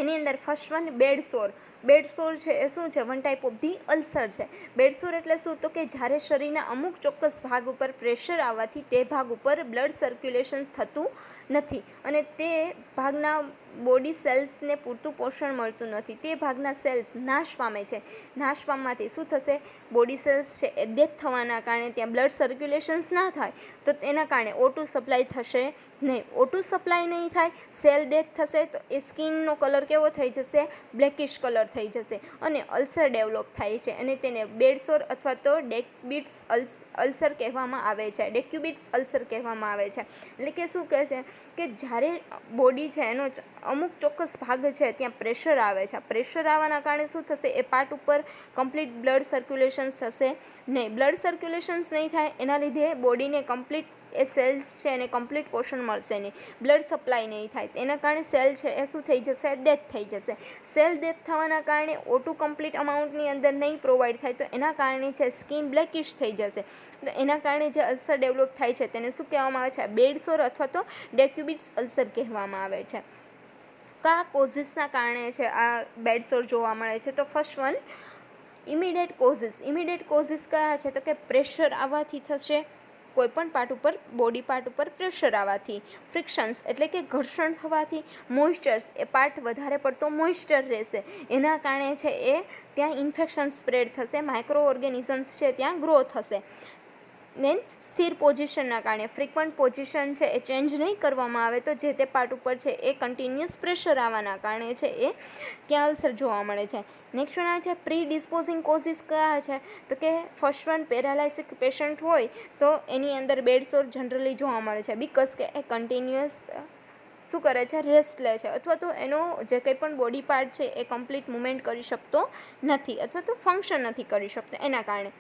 એની અંદર ફર્સ્ટ વન બેડ સોર. બેડ સોર છે એ શું છે, one type of the ulcer છે. બેડ સોર એટલે શું તો કે જ્યારે શરીરના અમુક ચોક્કસ ભાગ ઉપર પ્રેશર આવવાથી તે ભાગ ઉપર બ્લડ સર્ક્યુલેશન્સ થતું નથી અને તે ભાગના બોડી સેલ્સને પૂરતું પોષણ મળતું નથી. તે ભાગના સેલ્સ નાશ પામે છે. નાશ પામવાથી શું થશે, બોડી સેલ્સ છે એ ડેથ થવાના કારણે ત્યાં બ્લડ સર્ક્યુલેશન્સ ના થાય તો તેના કારણે O2 સપ્લાય થશે નહીં. O2 સપ્લાય નહીં થાય, સેલ ડેથ થશે તો એ સ્કિનનો કલર કેવો થઈ જશે, બ્લેકિશ કલર થઈ જશે અને અલ્સર ડેવલપ થાય છે અને તેને બેડસોર અથવા તો ડેક્યુબિટ્સ અલ્સર કહેવામાં આવે છે. ડેક્યુબિટ્સ અલ્સર કહેવામાં આવે છે. એટલે કે શું કહે છે કે જ્યારે બોડી છે એનો અમુક ચોક્કસ ભાગ છે ત્યાં પ્રેશર આવે છે. પ્રેશર આવવાના કારણે શું થશે, એ પાર્ટ ઉપર કમ્પ્લીટ બ્લડ સર્ક્યુલેશન્સ થશે નહીં. બ્લડ સર્ક્યુલેશન્સ નહીં થાય એના લીધે બોડીને કમ્પ્લીટ એ સેલ્સ છે એને કમ્પ્લીટ પોષણ મળશે નહીં, બ્લડ સપ્લાય નહીં થાય, તેના કારણે સેલ છે એ શું થઈ જશે, ડેથ થઈ જશે. સેલ ડેથ થવાના કારણે O2 કમ્પ્લીટ અમાઉન્ટની અંદર નહીં પ્રોવાઈડ થાય તો એના કારણે છે સ્કિન બ્લેકિશ થઈ જશે. તો એના કારણે જે અલ્સર ડેવલપ થાય છે તેને શું કહેવામાં આવે છે, બેડ સોર અથવા તો ડેક્યુબિટ્સ અલ્સર કહેવામાં આવે છે. કયા કોઝિસના કારણે છે આ બેડ સોર જોવા મળે છે? તો first one, immediate causes. Immediate causes કયા છે? તો કે પ્રેશર આવવાથી થશે, કોઈપણ પાર્ટ ઉપર, બોડી પાર્ટ ઉપર પ્રેશર આવવાથી, ફ્રિક્શન્સ એટલે કે ઘર્ષણ થવાથી, મોઇસ્ચર્સ એ પાર્ટ વધારે પડતો મોઇસ્ચર રહેશે, એના કારણે છે એ ત્યાં ઇન્ફેક્શન સ્પ્રેડ થશે, માઇક્રો ઓર્ગેનિઝમ્સ છે ત્યાં ગ્રો થશે. દેન સ્થિર પોઝિશનના કારણે, ફ્રિકવન્ટ પોઝિશન છે એ ચેન્જ નહીં કરવામાં આવે તો જે તે પાર્ટ ઉપર છે એ કન્ટિન્યુઅસ પ્રેશર આવવાના કારણે છે એ ત્યાં અલ્સર જોવા મળે છે. નેક્સ્ટ વન આવે છે પ્રી ડિસ્પોઝિંગ કોઝિસ કયા છે? તો કે ફર્સ્ટ વન, પેરાલાઇસિક પેશન્ટ હોય તો એની અંદર બેડ સોર જનરલી જોવા મળે છે બિકોઝ કે એ કન્ટિન્યુઅસ શું કરે છે, રેસ્ટ લે છે, અથવા તો એનો જે કંઈ પણ બોડી પાર્ટ છે એ કમ્પ્લીટ મુવમેન્ટ કરી શકતો નથી અથવા તો ફંક્શન નથી કરી શકતો એના કારણે.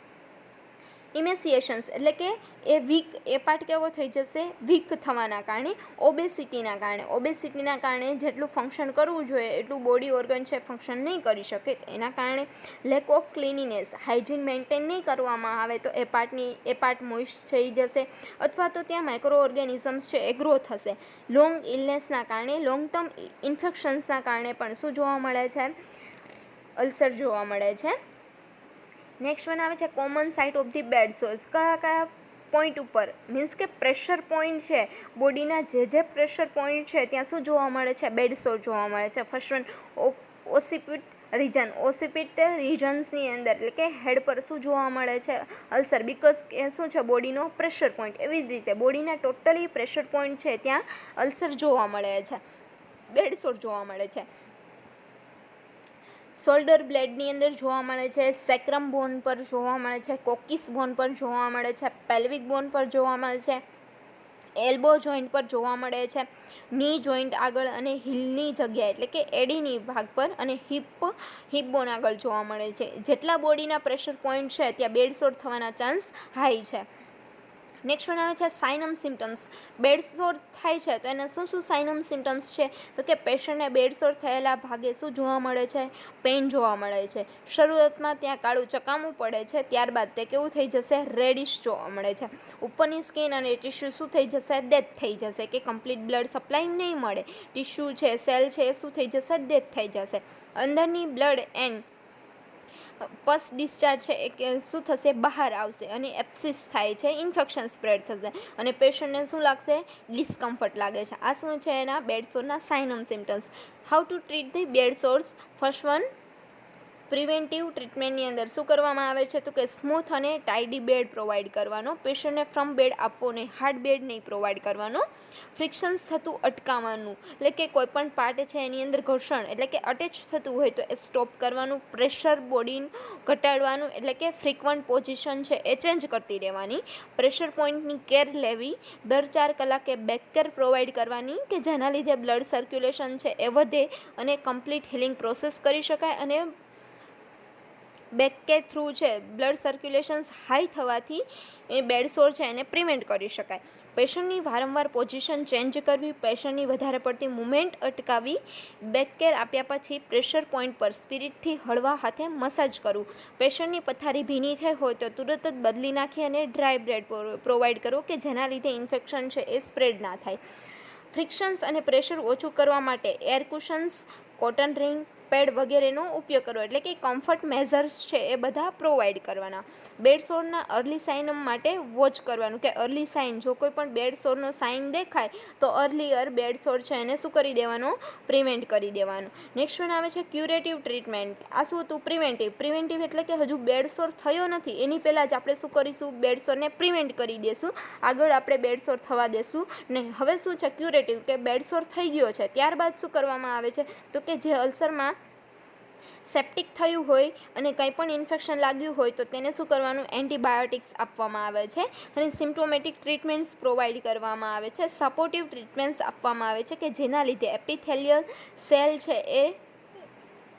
ઇમેસિએશન્સ એટલે કે એ વીક, એ પાર્ટ કેવો થઈ જશે, વીક થવાના કારણે. ઓબેસિટીના કારણે, ઓબેસિટીના કારણે જેટલું ફંક્શન કરવું જોઈએ એટલું બોડી ઓર્ગન છે ફંક્શન નહીં કરી શકે, એના કારણે lack of cleanliness, hygiene maintain નહીં કરવામાં આવે તો એ પાર્ટ મોઇસ્ટ થઈ જશે અથવા તો ત્યાં માઇક્રો ઓર્ગેનિઝમ્સ છે એ ગ્રો થશે. લોંગ ઇલનેસના કારણે, લોંગ ટર્મ ઇન્ફેક્શન્સના કારણે પણ શું જોવા મળે છે, અલ્સર જોવા મળે છે. નેક્સ્ટ વન આવે છે common site of the bed sores. કયા પોઈન્ટ ઉપર, મીન્સ કે પ્રેશર પોઈન્ટ છે, બોડીના જે પ્રેશર પોઈન્ટ છે ત્યાં શું જોવા મળે છે, બેડ સોર જોવા મળે છે. First one, occiput region. Occiput રીજન્સની અંદર એટલે કે હેડ પર શું જોવા મળે છે, અલ્સર, બિકોઝ એ શું છે બોડીનો પ્રેશર પોઈન્ટ. એવી જ રીતે બોડીના ટોટલી પ્રેશર પોઈન્ટ છે ત્યાં અલ્સર જોવા મળે છે, બેડ સોર જોવા મળે છે. શોલ્ડર બ્લેડની અંદર જોવા મળે છે, સેક્રમ બોન પર જોવા મળે છે, કોકિસ બોન પર જોવા મળે છે, પેલ્વિક બોન પર જોવા મળે છે, એલ્બો જોઈન્ટ પર જોવા મળે છે, ની જોઈન્ટ આગળ અને હીલની જગ્યાએ એટલે કે એડીની ભાગ પર અને હિપ બોન આગળ જોવા મળે છે. જેટલા બોડીના પ્રેશર પોઈન્ટ છે ત્યાં બેડ સોર થવાના ચાન્સ હાઈ છે. નેક્સ્ટ વન આવે છે સાઇનમ સિમ્ટમ્સ. બેડ સોર થાય છે તો એના શું સાઇનમ સિમ્ટમ્સ છે? તો કે પેશન્ટને બેડ સોર થયેલા ભાગે શું જોવા મળે છે, પેઇન જોવા મળે છે. શરૂઆતમાં ત્યાં કાળું ચકામું પડે છે, ત્યારબાદ તે કેવું થઈ જશે, રેડિશ જોવા મળે છે. ઉપરની સ્કિન અને ટિશ્યુ શું થઈ જશે, ડેથ થઈ જશે, કે કમ્પ્લીટ બ્લડ સપ્લાય નહીં મળે, ટિશ્યુ છે, સેલ છે એ શું થઈ જશે, ડેથ થઈ જશે. અંદરની બ્લડ એન્ડ પસ ડિસ્ચાર્જ છે એ શું થશે, બહાર આવશે અને એપ્સિસ થાય છે, ઇન્ફેક્શન સ્પ્રેડ થશે અને પેશન્ટને શું લાગશે, ડિસ્કમ્ફર્ટ લાગે છે. આ શું છે એના બેડ સોરના sign and symptoms. How to treat the bed sores? First one, preventive ટ્રીટમેન્ટની અંદર શું કરવામાં આવે છે તો કે સ્મૂથ અને ટાઇડી બેડ પ્રોવાઈડ કરવાનો, પેશન્ટને ફ્રમ બેડ આપવો નહીં, હાર્ડ બેડ નહીં પ્રોવાઈડ કરવાનો, ફ્રિક્શન્સ થતું અટકાવવાનું એટલે કે કોઈપણ પાર્ટ છે એની અંદર ઘર્ષણ એટલે કે અટેચ થતું હોય તો એ સ્ટોપ કરવાનું, પ્રેશર બોડીનું ઘટાડવાનું એટલે કે ફ્રિકવન્ટ પોઝિશન છે એ ચેન્જ કરતી રહેવાની, પ્રેશર પોઈન્ટની કેર લેવી, દર 4 કલાકે બેક કેર પ્રોવાઈડ કરવાની કે જેના લીધે બ્લડ સર્ક્યુલેશન છે એ વધે અને કમ્પ્લીટ હિલિંગ પ્રોસેસ કરી શકાય અને બેક કેર થ્રુ છે બ્લડ સર્ક્યુલેશન્સ હાઈ થવાથી એ બેડ સોર છે એને પ્રિવેન્ટ કરી શકાય. પેશન્ટની વારંવાર પોઝિશન ચેન્જ કરવી, પેશન્ટની વધારે પડતી મૂવમેન્ટ અટકાવી, બેક કેર આપ્યા પછી પ્રેશર પોઈન્ટ પર સ્પિરિટથી હળવા હાથે મસાજ કરવું, પેશન્ટની પથારી ભીની થઈ હોય તો તુરંત જ બદલી નાખી અને ડ્રાય બ્રેડ પ્રોવાઈડ કરવો કે જેના લીધે ઇન્ફેક્શન છે એ સ્પ્રેડ ના થાય. ફ્રિક્શન્સ અને પ્રેશર ઓછું કરવા માટે એર કુશન્સ, કોટન રિંગ, પેડ વગેરેનો ઉપયોગ કરવો એટલે કે કમ્ફર્ટ મેઝર્સ છે એ બધા પ્રોવાઈડ કરવાના. બેડ સોરના અર્લી સાઇન માટે વોચ કરવાનું કે અર્લી સાઇન, જો કોઈ પણ બેડ સોરનો સાઇન દેખાય તો અર્લીયર બેડ સોર છે એને શું કરી દેવાનો, પ્રિવેન્ટ કરી દેવાનો. નેક્સ્ટ વન આવે છે ક્યુરેટિવ ટ્રીટમેન્ટ. આ શું હતું, પ્રિવેન્ટિવ. પ્રિવેન્ટિવ એટલે કે હજુ બેડ સોર થયો નથી એની પહેલાં જ આપણે શું કરીશું, બેડ સોરને પ્રિવેન્ટ કરી દઈશું, આગળ આપણે બેડ સોર થવા દેશું ને. હવે શું છે ક્યુરેટિવ, કે બેડ સોર થઈ ગયો છે ત્યારબાદ શું કરવામાં આવે છે તો કે જે અલ્સરમાં સેપ્ટિક થયું હોય અને કંઈ પણ ઇન્ફેક્શન લાગ્યું હોય તો તેને શું કરવાનું, એન્ટીબાયોટિક્સ આપવામાં આવે છે અને સિમ્પ્ટોમેટિક ટ્રીટમેન્ટ્સ પ્રોવાઈડ કરવામાં આવે છે, સપોર્ટિવ ટ્રીટમેન્ટ્સ આપવામાં આવે છે કે જેના લીધે એપિથેલિયલ સેલ છે એ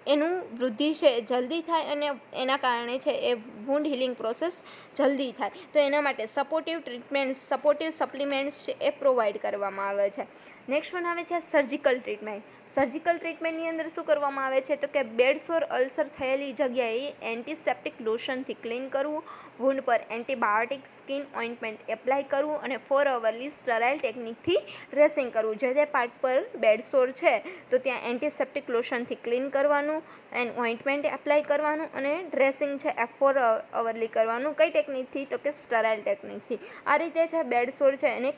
એનું વૃદ્ધિ છે એ જલ્દી થાય અને એના કારણે છે એ વુન્ડ હિલિંગ પ્રોસેસ જલ્દી થાય. તો એના માટે સપોર્ટિવ ટ્રીટમેન્ટ્સ, સપોર્ટિવ સપ્લિમેન્ટ્સ છે એ પ્રોવાઈડ કરવામાં આવે છે. નેક્સ્ટ વન આવે છે સર્જિકલ ટ્રીટમેન્ટ. સર્જિકલ ટ્રીટમેન્ટની અંદર શું કરવામાં આવે છે તો કે બેડ સોર અલ્સર થયેલી જગ્યાએ એન્ટીસેપ્ટિક લોશનથી ક્લીન કરવું, વુન્ડ પર એન્ટીબાયોટિક સ્કિન ઓઇન્ટમેન્ટ એપ્લાય કરવું અને 4 અવરલી સ્ટરાઇલ ટેકનિકથી ડ્રેસિંગ કરવું. જે પાર્ટ પર બેડ સોર છે તો ત્યાં એન્ટીસેપ્ટિક લોશનથી ક્લીન કરવાનું એન્ડ ઓઇન્ટમેન્ટ એપ્લાય કરવાનું અને ડ્રેસિંગ છે એ 4 અવરલી કરવાનું. કઈ ટેકનિકથી તો કે સ્ટરાઇલ ટેકનિકથી. આ રીતે છે બેડ સોર છે એને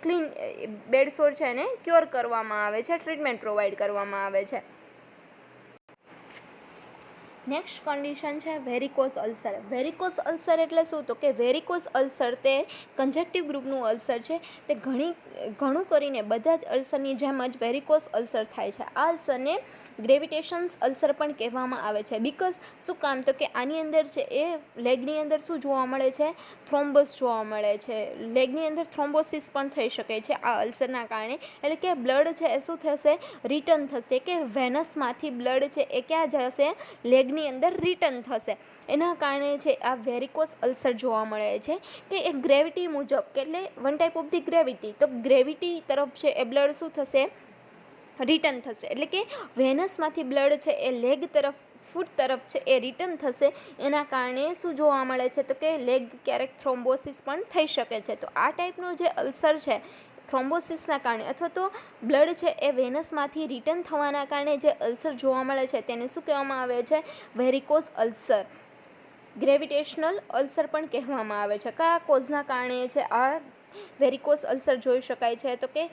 બેડ સોર છે એને ક્યોર કરવામાં આવે છે, ટ્રીટમેન્ટ પ્રોવાઈડ કરવામાં આવે છે. નેક્સ્ટ કન્ડિશન છે વેરિકોઝ અલ્સર. વેરિકોઝ અલ્સર એટલે શું તો કે વેરિકોઝ અલ્સર તે કન્જેક્ટિવ ગ્રુપનું અલ્સર છે. તે ઘણું કરીને બધા જ અલ્સરની જેમ જ વેરિકોઝ અલ્સર થાય છે. આ અલ્સરને ગ્રેવિટેશન્સ અલ્સર પણ કહેવામાં આવે છે. બિકોઝ શું કામ તો કે આની અંદર છે એ લેગની અંદર શું જોવા મળે છે, થ્રોમ્બસ જોવા મળે છે. લેગની અંદર થ્રોમ્બોસિસ પણ થઈ શકે છે આ અલ્સરના કારણે. એટલે કે બ્લડ છે એ શું થશે, રિટર્ન થશે, કે વેનસમાંથી બ્લડ છે એ ક્યાં જશે, લેગની અંદર રિટર્ન થશે. એના કારણે છે આ વેરિકોઝ અલ્સર જોવા મળે છે. કે એ ગ્રેવિટી મુજબ, કે એટલે one type of the gravity, તો ગ્રેવિટી તરફ છે એ બ્લડ શું થશે, રિટર્ન થશે. એટલે કે વેનસમાંથી બ્લડ છે એ લેગ તરફ, ફૂટ તરફ છે એ રિટર્ન થશે. એના કારણે શું જોવા મળે છે તો કે લેગ ક્યારેક થ્રોમ્બોસિસ પણ થઈ શકે છે. તો આ ટાઈપનો જે અલ્સર છે થ્રોમ્બોસિસના કારણે અથવા તો બ્લડ છે એ વેનસમાંથી રિટર્ન થવાના કારણે જે અલ્સર જોવા મળે છે તેને શું કહેવામાં આવે છે, વેરિકોઝ અલ્સર. ગ્રેવિટેશનલ અલ્સર પણ કહેવામાં આવે છે. કયા કોઝના કારણે છે આ વેરિકોઝ અલ્સર જોઈ શકાય છે તો કે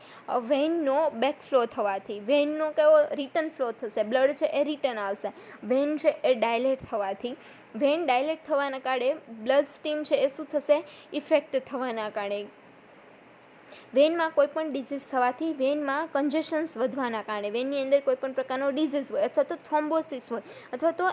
વેઇનનો બેકફ્લો થવાથી. વેઇનનો કેવો રિટર્ન ફ્લો થશે, બ્લડ છે એ રિટર્ન આવશે. વેઇન છે એ ડાયલેટ થવાથી, વેઇન ડાયલેટ થવાના કારણે બ્લડ સ્ટીમ છે એ શું થશે, ઇફેક્ટ થવાના કારણે. વેનમાં કોઈપણ ડિઝીઝ થવાથી, વેનમાં કન્જેશન્સ વધવાના કારણે, વેનની અંદર કોઈપણ પ્રકારનો ડિઝીઝ હોય અથવા તો થ્રોમ્બોસિસ હોય અથવા તો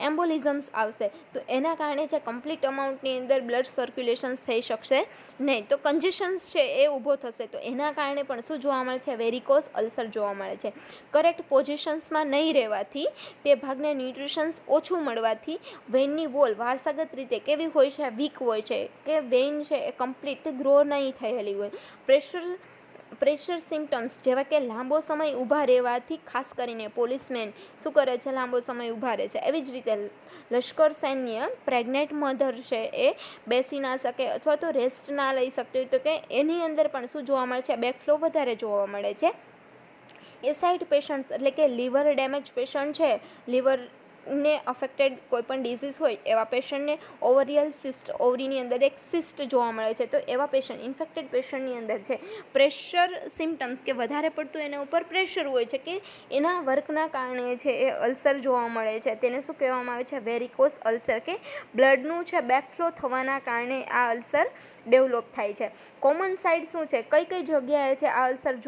એમ્બોલિઝમ્સ આવશે તો એના કારણે જે કમ્પ્લીટ અમાઉન્ટની અંદર બ્લડ સર્ક્યુલેશન્સ થઈ શકશે નહીં, તો કન્જેશન્સ છે એ ઊભો થશે. તો એના કારણે પણ શું જોવા મળે છે, વેરિકોઝ અલ્સર જોવા મળે છે. કરેક્ટ પોઝિશન્સમાં નહીં રહેવાથી, તે ભાગને ન્યુટ્રિશન્સ ઓછું મળવાથી વેનની વોલ વારસાગત રીતે કેવી હોય છે, વીક હોય છે, કે વેન છે એ કમ્પ્લીટ ગ્રો નહીં થયેલી હોય. પ્રેશર સિમ્ટમ્સ જેવા કે લાંબો સમય ઊભા રહેવાથી, ખાસ કરીને પોલીસમેન શું કરે છે, લાંબો સમય ઊભા રહે છે. એવી જ રીતે લશ્કર સૈન્ય, પ્રેગ્નેન્ટ મધર છે એ બેસી ના શકે અથવા તો રેસ્ટ ના લઈ શકતી હોય તો કે એની અંદર પણ શું જોવા મળે છે, બેકફ્લો વધારે જોવા મળે છે. એસાઇડ પેશન્ટ્સ એટલે કે લીવર ડેમેજ પેશન્ટ છે, લીવરને અફેક્ટેડ કોઈપણ ડિઝીઝ હોય એવા પેશન્ટને ઓવરિયલ સિસ્ટ, ઓવરીની અંદર એક સિસ્ટ જોવા મળે છે તો એવા પેશન્ટ, ઇન્ફેક્ટેડ પેશન્ટની અંદર છે પ્રેશર સિમ્ટમ્સ, કે વધારે પડતું એના ઉપર પ્રેશર હોય છે, કે એના વર્કના કારણે છે એ અલ્સર જોવા મળે છે. તેને શું કહેવામાં આવે છે, વેરિકોઝ અલ્સર, કે બ્લડનું છે બેકફ્લો થવાના કારણે આ અલ્સર ડેવલપ થાય છે. કોમન સાઇડ શું છે, કઈ કઈ જગ્યાએ છે આ અલ્સર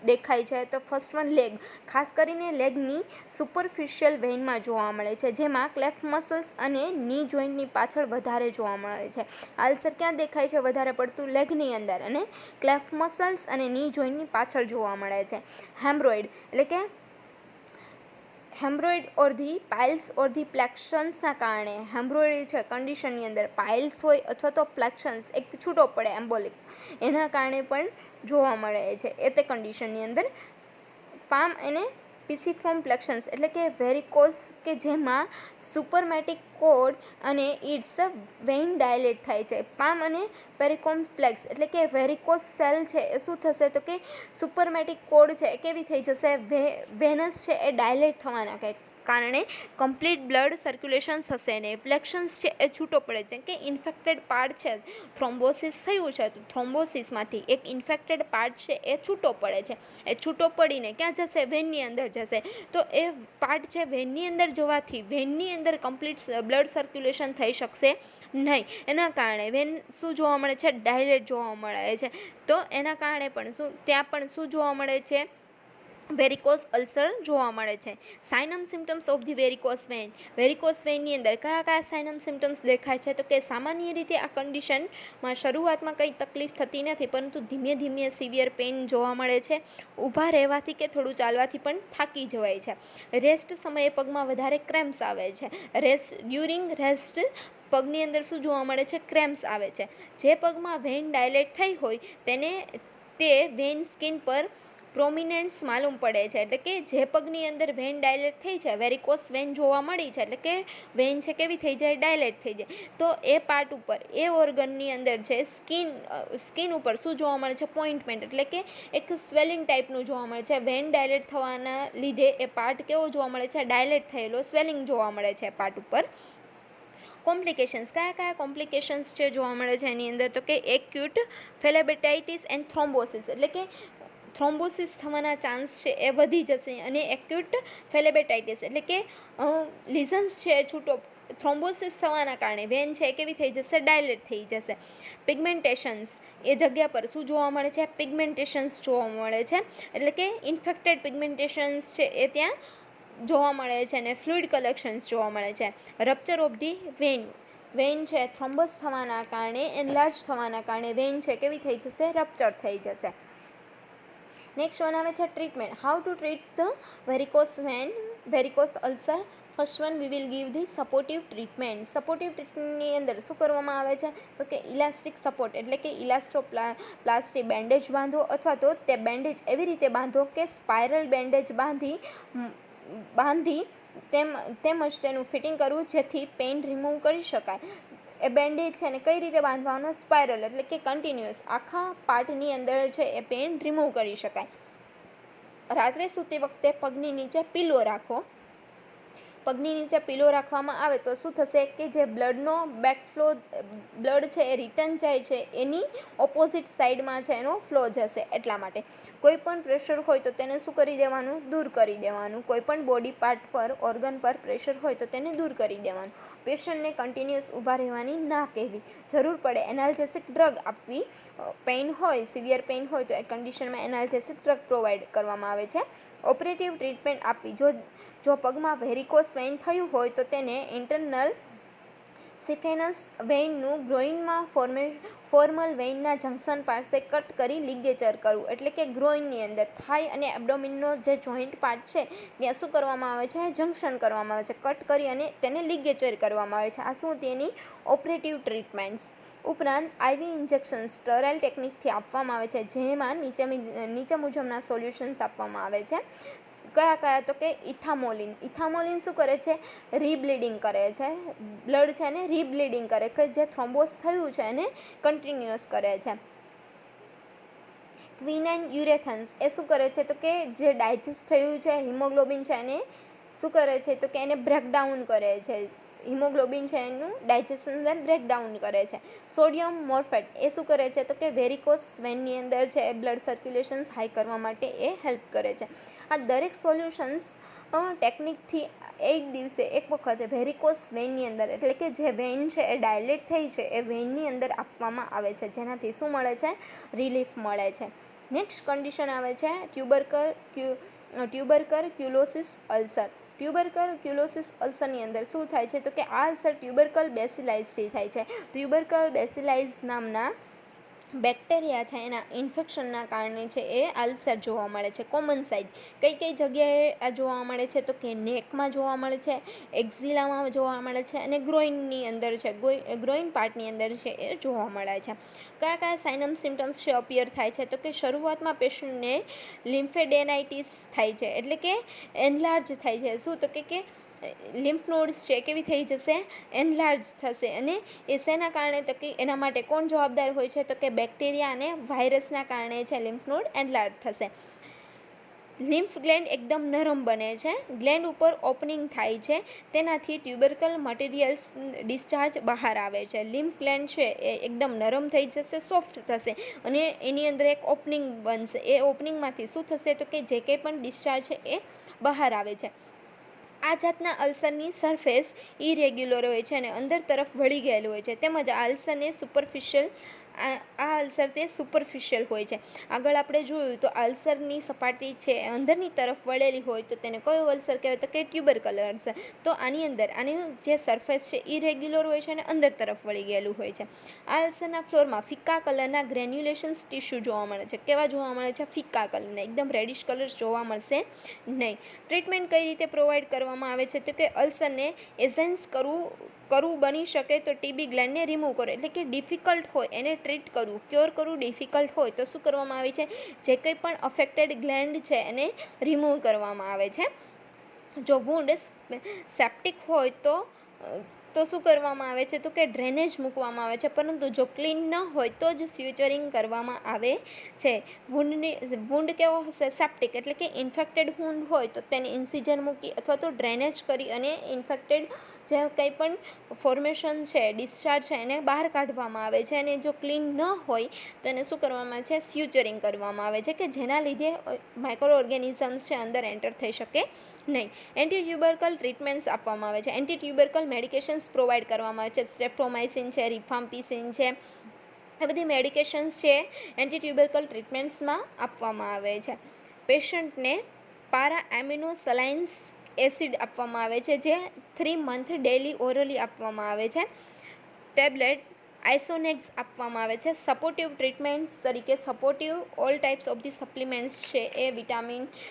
દેખાય છે તો ફર્સ્ટ વન લેગ, ખાસ કરીને લેગની સુપરફિશિયલ વેઇનમાં જોવા મળે છે, જેમાં ક્લેફ મસલ્સ અને ની જોઈન્ટની પાછળ વધારે જોવા મળે છે. અલ્સર ક્યાં દેખાય છે વધારે પડતું, લેગની અંદર અને ક્લેફ મસલ્સ અને ની જોઈન્ટની પાછળ જોવા મળે છે. હેમરોઇડ એટલે કે haemorrhoid or the piles or the પ્લેક્શન્સના કારણે, હેમરોઇડ છે કન્ડિશનની અંદર પાઇલ્સ હોય અથવા તો પ્લેક્શન્સ એક છૂટો પડે એમ્બોલિક, એના કારણે પણ જોવા મળે છે એ તે કન્ડિશનની અંદર. પામ અને પિસિફોર્મ પ્લેક્શન્સ એટલે કે વેરિકોઝ, કે જેમાં સુપરમેટિક કોડ અને ઇટ્સ વેઇન ડાયલેટ થાય છે. પામ અને પેરિકોમ્પ્લેક્સ એટલે કે વેરિકોઝ સેલ છે એ શું થશે તો કે સુપરમેટિક કોડ છે એ કેવી થઈ જશે, વેનસ છે એ ડાયલેટ થવાના કારણે કમ્પ્લીટ બ્લડ સર્ક્યુલેશન થશે ને. પ્લેક્શન્સ છે એ છૂટો પડે છે કે ઇન્ફેક્ટેડ પાર્ટ છે, થ્રોમ્બોસિસ થયું છે તો થ્રોમ્બોસિસમાંથી એક ઇન્ફેક્ટેડ પાર્ટ છે એ છૂટો પડે છે. એ છૂટો પડીને ક્યાં જશે, વેનની અંદર જશે. તો એ પાર્ટ છે વેનની અંદર જવાથી વેનની અંદર કમ્પ્લીટ બ્લડ સર્ક્યુલેશન થઈ શકશે નહીં. એના કારણે વેન શું જોવા મળે છે, ડાયલેટ જોવા મળે છે. તો એના કારણે પણ ત્યાં પણ શું જોવા મળે છે, વેરિકોસ અલ્સર જોવા મળે છે. Sign and symptoms of the varicose vein. Varicose વેનની અંદર કયા કયા સાઇનમ સિમ્ટમ્સ દેખાય છે? તો કે સામાન્ય રીતે આ કન્ડિશનમાં શરૂઆતમાં કંઈ તકલીફ થતી નથી, પરંતુ ધીમે ધીમે સિવિયર પેઇન જોવા મળે છે. ઊભા રહેવાથી કે થોડું ચાલવાથી પણ થાકી જવાય છે. રેસ્ટ સમયે પગમાં વધારે ક્રેમ્પ્સ આવે છે. ડ્યુરિંગ રેસ્ટ પગની અંદર શું જોવા મળે છે? ક્રેમ્પ્સ આવે છે. જે પગમાં વેન ડાયલેટ થઈ હોય તે વેન સ્કિન પર પ્રોમિનેન્સ માલુમ પડે છે. એટલે કે જે પગની અંદર વેન ડાયલેટ થઈ છે, વેરિકોસ વેન જોવા મળી છે, એટલે કે વેન છે કેવી થઈ જાય? ડાયલેટ થઈ જાય. તો એ પાર્ટ ઉપર, એ ઓર્ગનની અંદર છે સ્કિન ઉપર શું જોવા મળે છે? પોઇન્ટમેન્ટ, એટલે કે એક સ્વેલિંગ ટાઈપનું જોવા મળે છે. વેન ડાયલેટ થવાના લીધે એ પાર્ટ કેવો જોવા મળે છે? ડાયલેટ થયેલો સ્વેલિંગ જોવા મળે છે પાર્ટ ઉપર. કોમ્પ્લિકેશન્સ, કયા કયા કોમ્પ્લિકેશન્સ છે જોવા મળે છે એની અંદર? તો કે એક્યુટ ફેલેબેટાઇટિસ એન્ડ થ્રોમ્બોસિસ, એટલે કે થ્રોમ્બોસિસ થવાના ચાન્સ છે એ વધી જશે. અને એક્યુટ ફેલેબેટાઇટિસ એટલે કે લીઝન્સ છે છૂટો થ્રોમ્બોસિસ થવાના કારણે વેન છે કેવી થઈ જશે? ડાયલેટ થઈ જશે. પિગમેન્ટેશન્સ, એ જગ્યા પર શું જોવા મળે છે? પિગમેન્ટેશન્સ જોવા મળે છે, એટલે કે ઇન્ફેક્ટેડ પિગમેન્ટેશન્સ છે એ ત્યાં જોવા મળે છે. અને ફ્લુઇડ કલેક્શન્સ જોવા મળે છે. રપ્ચર ઓફ ધી વેન છે થ્રોમ્બસ થવાના કારણે, એનલાર્જ થવાના કારણે વેન છે કેવી થઈ જશે? રપ્ચર થઈ જશે. નેક્સ્ટ વન આવે છે treatment. How to treat the varicose ulcer. First one we will give the supportive treatment. Supportive ટ્રીટમેન્ટની અંદર શું કરવામાં આવે છે? તો કે ઇલાસ્ટિક સપોર્ટ, એટલે કે પ્લાસ્ટિક બેન્ડેજ બાંધો, અથવા તો તે બેન્ડેજ એવી રીતે બાંધો કે સ્પાઇરલ બેન્ડેજ બાંધી તેમજ તેનું ફિટિંગ કરવું, જેથી પેઇન રિમૂવ કરી શકાય. એ બેન્ડેજ છે ને કઈ રીતે બાંધવાનો? સ્પાઇરલ, એટલે કે કન્ટિન્યુઅસ આખા પાર્ટની અંદર છે એ પેઇન રિમૂવ કરી શકાય. રાત્રે સૂતી વખતે પગની નીચે પીલો રાખો. પગની નીચે પીલો રાખવામાં આવે તો શું થશે? કે જે બ્લડ છે એ રિટર્ન જાય છે એની ઓપોઝિટ સાઈડમાં છે એનો ફ્લો જશે. એટલા માટે કોઈ પણ પ્રેશર હોય તો તેને શું કરી દેવાનું? દૂર કરી દેવાનું. કોઈ પણ બોડી પાર્ટ પર, ઓર્ગન પર પ્રેશર હોય તો તેને દૂર કરી દેવાનું. પેશન્ટને કન્ટિન્યુઅસ ઊભા રહેવાની ના કહેવી. જરૂર પડે એનાલ્જેસિક ડ્રગ આપવી. પેઇન હોય, સિવિયર પેઇન હોય તો એ કન્ડિશનમાં એનાલ્જેસિક ડ્રગ પ્રોવાઈડ કરવામાં આવે છે. ઓપરેટિવ ટ્રીટમેન્ટ આપવી. જો પગમાં વેરિકોસ વેઇન થયું હોય તો તેને ઇન્ટરનલ સિફેનસ વેઇનનું ગ્રોઇનમાં ફોર્મલ વેઇનના જંકશન પાસે કટ કરી લિગેચર કરવું. એટલે કે ગ્રોઇનની અંદર થાઈ અને એબ્ડોમિનનો જે જોઈન્ટ પાર્ટ છે ત્યાં શું કરવામાં આવે છે? જંકશન કરવામાં આવે છે. કટ કરી અને તેને લિગેચર કરવામાં આવે છે. આ શું? તેની ઓપરેટિવ ટ્રીટમેન્ટ્સ. ઉપરાંત આઈવી ઇન્જેક્શન સ્ટરાઇલ ટેકનિકથી આપવામાં આવે છે, જેમાં નીચે મુજબના સોલ્યુશન્સ આપવામાં આવે છે. કયા કયા? તો કે ઇથામોલિન. ઇથામોલિન શું કરે છે? રીબ્લીડિંગ કરે છે. બ્લડ છે ને રીબ્લીડિંગ કરે, કે જે થ્રોમ્બોસ થયું છે એને કન્ટિન્યુઅસ કરે છે. ક્વિનાઇન યુરેથન્સ, એ શું કરે છે? તો કે જે ડાયજેસ્ટ થયું છે હિમોગ્લોબિન છે એને શું કરે છે? તો કે એને બ્રેકડાઉન કરે છે. હિમોગ્લોબિન છે એનું ડાયજેશન બ્રેકડાઉન કરે છે. સોડિયમ મોર્ફેટ, એ શું કરે છે? તો કે વેરિકોસ વેનની અંદર છે એ બ્લડ સર્ક્યુલેશન્સ હાઈ કરવા માટે એ હેલ્પ કરે છે. આ દરેક સોલ્યુશન્સ ટેકનિકથી 8 દિવસે એક વખત વેરિકોસ વેનની અંદર, એટલે કે જે વેન છે એ ડાયલેટ થઈ છે એ વેનની અંદર આપવામાં આવે છે, જેનાથી શું મળે છે? રિલીફ મળે છે. નેક્સ્ટ કન્ડિશન આવે છે ટ્યુબરકલ્યુલોસિસ અલ્સર. ટ્યુબરકલ્યુલોસિસ અલ્સરની અંદર શું થાય છે? તો કે આ અલ્સર ટ્યુબરકલ બેસિલાઇઝથી થાય છે. ટ્યુબરકલ બેસિલાઇઝ નામના બેક્ટેરિયા છે એના ઇન્ફેક્શનના કારણે છે એ અલ્સર જોવા મળે છે. કોમન સાઇડ કઈ જગ્યાએ આ જોવા મળે છે? તો કે નેકમાં જોવા મળે છે, એક્ઝિલામાં જોવા મળે છે, અને ગ્રોઇનની અંદર છે, ગ્રોઇન પાર્ટની અંદર છે એ જોવા મળે છે. કયા કયા સાઇનમ સિમ્ટમ્સ છે અપિયર થાય છે? તો કે શરૂઆતમાં પેશન્ટને લિમ્ફેડેનાઇટિસ થાય છે, એટલે કે એનલાર્જ થાય છે. શું? તો કે લિમ્ફ નોડ્સ છે કેવી થઈ જશે? એનલાર્જ થશે. અને એ શેના કારણે? તો કે એના માટે કોણ જવાબદાર હોય છે? તો કે બેક્ટેરિયા અને વાયરસના કારણે છે લિમ્ફ નોડ એનલાર્જ થશે. લિમ્ફ ગ્લેન્ડ એકદમ નરમ બને છે. ગ્લેન્ડ ઉપર ઓપનિંગ થાય છે, તેનાથી ટ્યુબરકલ મટીરિયલ્સ ડિસ્ચાર્જ બહાર આવે છે. લિમ્ફ ગ્લેન્ડ છે એ એકદમ નરમ થઈ જશે, સોફ્ટ થશે, અને એની અંદર એક ઓપનિંગ બનશે. એ ઓપનિંગમાંથી શું થશે? તો કે જે કંઈ પણ ડિસ્ચાર્જ છે એ બહાર આવે છે. આ જાતના અલ્સરની સરફેસ ઇરેગ્યુલર હોય છે અને અંદર તરફ વળી ગયેલું હોય છે. તેમજ આ અલ્સરને સુપરફિશિયલ આ અલ્સર તે સુપરફિશિયલ હોય છે. આગળ આપણે જોયું તો અલ્સરની સપાટી છે અંદરની તરફ વળેલી હોય તો તેને કયો અલ્સર કહેવાય તો કે ટ્યુબરકલ અલ્સર. તો આની જે સરફેસ છે ઇરેગ્યુલર હોય છે અને અંદર તરફ વળી ગયેલું હોય છે. આ અલ્સરના ફ્લોરમાં ફિક્કા કલરના ગ્રેન્યુલેશન્સ ટિશ્યુ જોવા મળે છે. કેવા જોવા મળે છે? ફિક્કા કલરના, એકદમ રેડિશ કલર્સ જોવા મળશે નહીં. ટ્રીટમેન્ટ કઈ રીતે પ્રોવાઈડ કરવામાં આવે છે તો કે અલ્સરને એઝેન્સ કરવું બની શકે તો ટીબી ગ્લેન્ડને રિમૂવ કરો, એટલે કે ડિફિકલ્ટ હોય એને ટ્રીટ કરવું, ક્યોર કરવું ડિફિકલ્ટ હોય તો શું કરવામાં આવે છે? જે કંઈ પણ અફેક્ટેડ ગ્લેન્ડ છે એને રિમૂવ કરવામાં આવે છે. જો વુન્ડ સેપ્ટિક હોય તો શું કરવામાં આવે છે તો કે ડ્રેનેજ મૂકવામાં આવે છે, પરંતુ જો ક્લીન ન હોય તો જ સ્યુચરિંગ કરવામાં આવે છે. વુન્ડ કેવો હશે? સેપ્ટિક, એટલે કે ઇન્ફેક્ટેડ વુન્ડ હોય તો તેને ઇન્સિઝન મૂકી અથવા તો ડ્રેનેજ કરી અને ઇન્ફેક્ટેડ જે કંઈ પણ ફોર્મેશન છે, ડિસ્ચાર્જ છે એને બહાર કાઢવામાં આવે છે. અને જો ક્લીન ન હોય તો એને શું કરવામાં આવે છે? સ્યુચરિંગ કરવામાં આવે છે, કે જેના લીધે માઇક્રો ઓર્ગેનિઝમ્સ છે અંદર એન્ટર થઈ શકે નહીં. એન્ટીટ્યુબરકલ ટ્રીટમેન્ટ્સ આપવામાં આવે છે. એન્ટીટ્યુબરકલ મેડિકેશન્સ પ્રોવાઈડ કરવામાં આવે છે. સ્ટ્રેપ્ટોમાઇસિન છે, રિફામ્પિસિન છે, એ બધી મેડિકેશન્સ છે એન્ટીટ્યુબરકલ ટ્રીટમેન્ટ્સમાં આપવામાં આવે છે. પેશન્ટને પારા એમિનો સલાઇન્સ એસિડ આપવામાં આવે છે, જે 3 મંથ ડેલી ઓરલી આપવામાં આવે છે. ટેબ્લેટ આઇસોનેક્સ આપવામાં આવે છે. સપોર્ટિવ ટ્રીટમેન્ટ્સ તરીકે supportive all types of the supplements છે, એ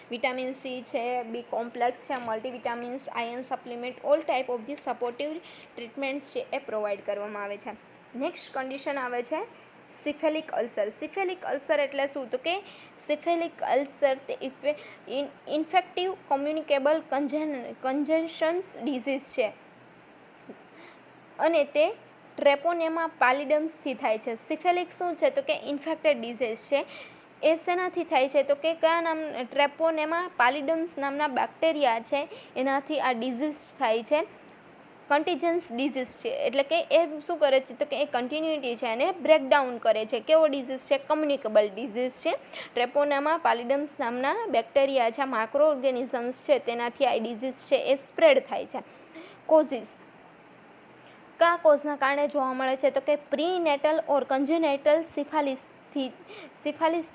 વિટામિન સી છે, બી કોમ્પ્લેક્સ છે, multivitamins, iron supplement, all type of the supportive treatments છે એ પ્રોવાઈડ કરવામાં આવે છે. નેક્સ્ટ કન્ડિશન આવે છે સિફેલિક અલ્સર. સિફેલિક અલ્સર એટલે શું તો કે સિફેલિક અલ્સર તે ઇન્ફેક્ટિવ કોમ્યુનિકેબલ કન્જેશન્સ ડિઝીઝ છે અને તે ટ્રેપોનેમા પાલિડમ્સથી થાય છે. સિફેલિક શું છે તો કે ઇન્ફેક્ટેડ ડિઝીઝ છે. એ શેનાથી થાય છે તો કે કયા નામ? ટ્રેપોનેમા પાલિડમ્સ નામના બેક્ટેરિયા છે એનાથી આ ડિઝીઝ થાય છે. કન્ટીજન્સ ડિઝીઝ છે, એટલે કે એ શું કરે છે તો કે એ કન્ટિન્યુટી છે એને બ્રેકડાઉન કરે છે. કેવો ડિઝીઝ છે? કમ્યુનિકેબલ ડિઝીઝ છે. ટ્રેપોનેમા પાલિડમ્સ નામના બેક્ટેરિયા છે, માઇક્રો ઓર્ગેનિઝમ્સ છે, તેનાથી આ ડિઝીઝ છે એ સ્પ્રેડ થાય છે. કોઝિસ કયા કોઝના કારણે જોવા મળે છે તો કે પ્રીનેટલ ઓર કન્જેનેટલ સિફાલિસ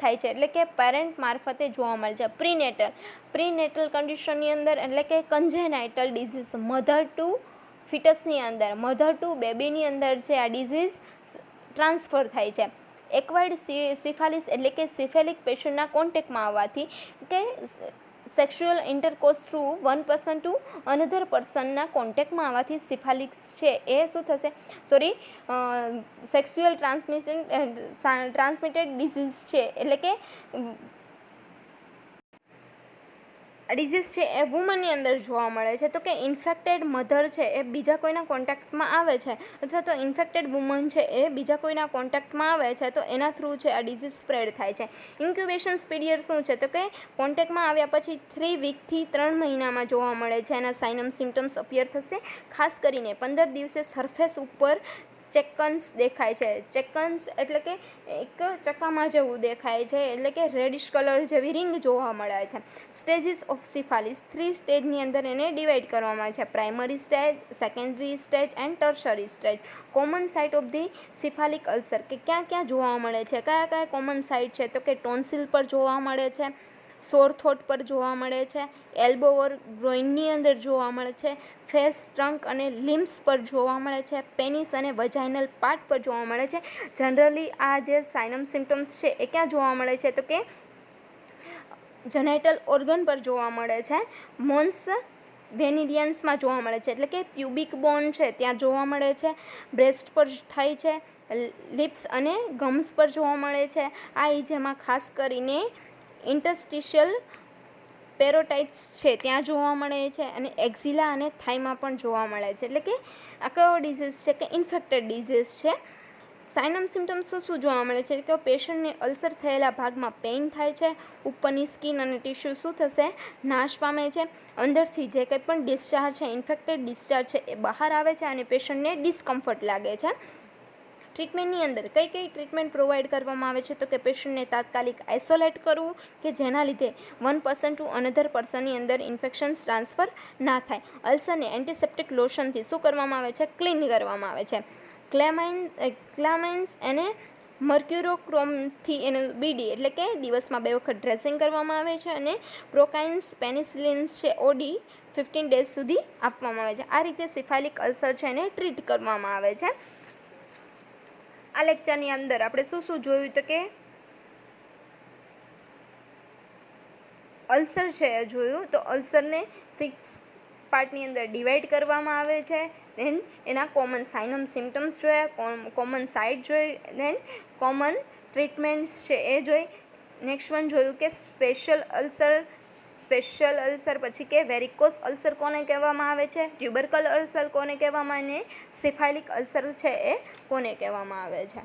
થાય છે, એટલે કે પેરેન્ટ મારફતે જોવા મળે છે. પ્રીનેટલ કન્ડિશનની અંદર, એટલે કે કન્જેનાઇટલ ડિઝીઝ મધર ટુ ફિટસની અંદર, મધર ટુ બેબીની અંદર છે આ ડિઝીઝ ટ્રાન્સફર થાય છે. એક્વાયર્ડ સિફાલિસ એટલે કે સિફેલિક પેશન્ટના કોન્ટેક્ટમાં આવવાથી કે sexual intercourse through one person to another પર્સનના કોન્ટેક્ટમાં આવવાથી સિફાલિસ છે એ શું થશે? સેક્સ્યુઅલ ટ્રાન્સમિટેડ ડિઝીઝ છે, એટલે કે ડિઝીઝ છે એ વુમનની અંદર જોવા મળે છે. તો કે ઇન્ફેક્ટેડ મધર છે એ બીજા કોઈના કોન્ટેક્ટમાં આવે છે અથવા તો ઇન્ફેક્ટેડ વુમન છે એ બીજા કોઈના કોન્ટેક્ટમાં આવે છે તો એના થ્રુ છે આ ડિઝીઝ સ્પ્રેડ થાય છે. ઇન્ક્યુબેશન પીરિયડ શું છે તો કે કોન્ટેક્ટમાં આવ્યા પછી 3 વીકથી 3 મહિનામાં જોવા મળે છે એના સાઇન સિમ્ટમ્સ અપિયર થશે. ખાસ કરીને 15 દિવસે સરફેસ ઉપર ચેકન્સ દેખાય છે. ચેકન્સ એટલે કે એક ચકામા જેવું દેખાય છે, એટલે કે રેડિશ કલર જેવી રિંગ જોવા મળે છે. સ્ટેજીસ ઓફ સિફાલિસ 3 સ્ટેજની અંદર એને ડિવાઈડ કરવામાં આવે છે. Primary stage, secondary stage and tertiary stage. Common site of the syphilitic ulcer કે ક્યાં જોવા મળે છે? કયા કોમન સાઇટ છે તો કે ટોન્સિલ પર જોવા મળે છે, સોર થોટ પર જોવા મળે છે, એલ્બો ઓર ગ્રોઇનની અંદર જોવા મળે છે, ફેસ, ટ્રંક અને લિમ્સ પર જોવા મળે છે, પેનિસ અને વજાઇનલ પાર્ટ પર જોવા મળે છે. જનરલી આ જે સાઇનમ સિમ્ટમ્સ છે એ ક્યાં જોવા મળે છે તો કે જેનાઇટલ ઓર્ગન પર જોવા મળે છે. મોન્સ વેનિડિયન્સમાં જોવા મળે છે, એટલે કે પ્યુબિક બોન છે ત્યાં જોવા મળે છે. બ્રેસ્ટ પર થાય છે, લિપ્સ અને ગમ્સ પર જોવા મળે છે. આ જેમાં ખાસ કરીને ઇન્ટરસ્ટિશિયલ પેરોટાઇટ્સ છે ત્યાં જોવા મળે છે અને એક્ઝિલા અને થાઈમાં પણ જોવા મળે છે, એટલે કે આ કયો ડિઝીઝ છે કે ઇન્ફેક્ટેડ ડિઝીઝ છે. સાઇનમ સિમ્ટમ્સ શું જોવા મળે છે કે પેશન્ટને અલ્સર થયેલા ભાગમાં પેઇન થાય છે, ઉપરની સ્કિન અને ટિશ્યુ શું થશે? નાશ પામે છે. અંદરથી જે કંઈ પણ ડિસ્ચાર્જ છે, ઇન્ફેક્ટેડ ડિસ્ચાર્જ છે એ બહાર આવે છે અને પેશન્ટને ડિસ્કમ્ફર્ટ લાગે છે. ટ્રીટમેન્ટની અંદર કઈ ટ્રીટમેન્ટ પ્રોવાઈડ કરવામાં આવે છે તો કે પેશન્ટને તાત્કાલિક આઇસોલેટ કરવું કે જેના લીધે વન પર્સન ટુ અનધર પર્સનની અંદર ઇન્ફેક્શન્સ ટ્રાન્સફર ના થાય. અલ્સરને એન્ટિસેપ્ટિક લોશનથી શું કરવામાં આવે છે? ક્લીન કરવામાં આવે છે. ક્લેમાઇન્સ અને મર્ક્યુરોક્રોમથી એનું BD એટલે કે દિવસમાં 2 વખત ડ્રેસિંગ કરવામાં આવે છે અને પ્રોકાઇન્સ પેનિસિલિન્સ છે OD 15 ડેઝ સુધી આપવામાં આવે છે. આ રીતે સિફાઇલિક અલ્સર છે એને ટ્રીટ કરવામાં આવે છે. આ લેક્ચરની અંદર આપણે શું જોયું તો કે અલ્સર છે એ જોયું. તો અલ્સરને 6 પાર્ટની અંદર ડિવાઈડ કરવામાં આવે છે. દેન એના કોમન સાઇન સિમ્ટમ્સ જોયા, કોમન સાઇટ જોઈ, દેન કોમન ટ્રીટમેન્ટ્સ છે એ જોઈ. નેક્સ્ટ વન જોયું કે સ્પેશિયલ અલ્સર, પછી કે વેરિકોસ અલ્સર કોને કહેવામાં આવે છે, ટ્યુબરકલ અલ્સર કોને કહેવામાં, અને સિફાઇલિક અલ્સર છે એ કોને કહેવામાં આવે છે.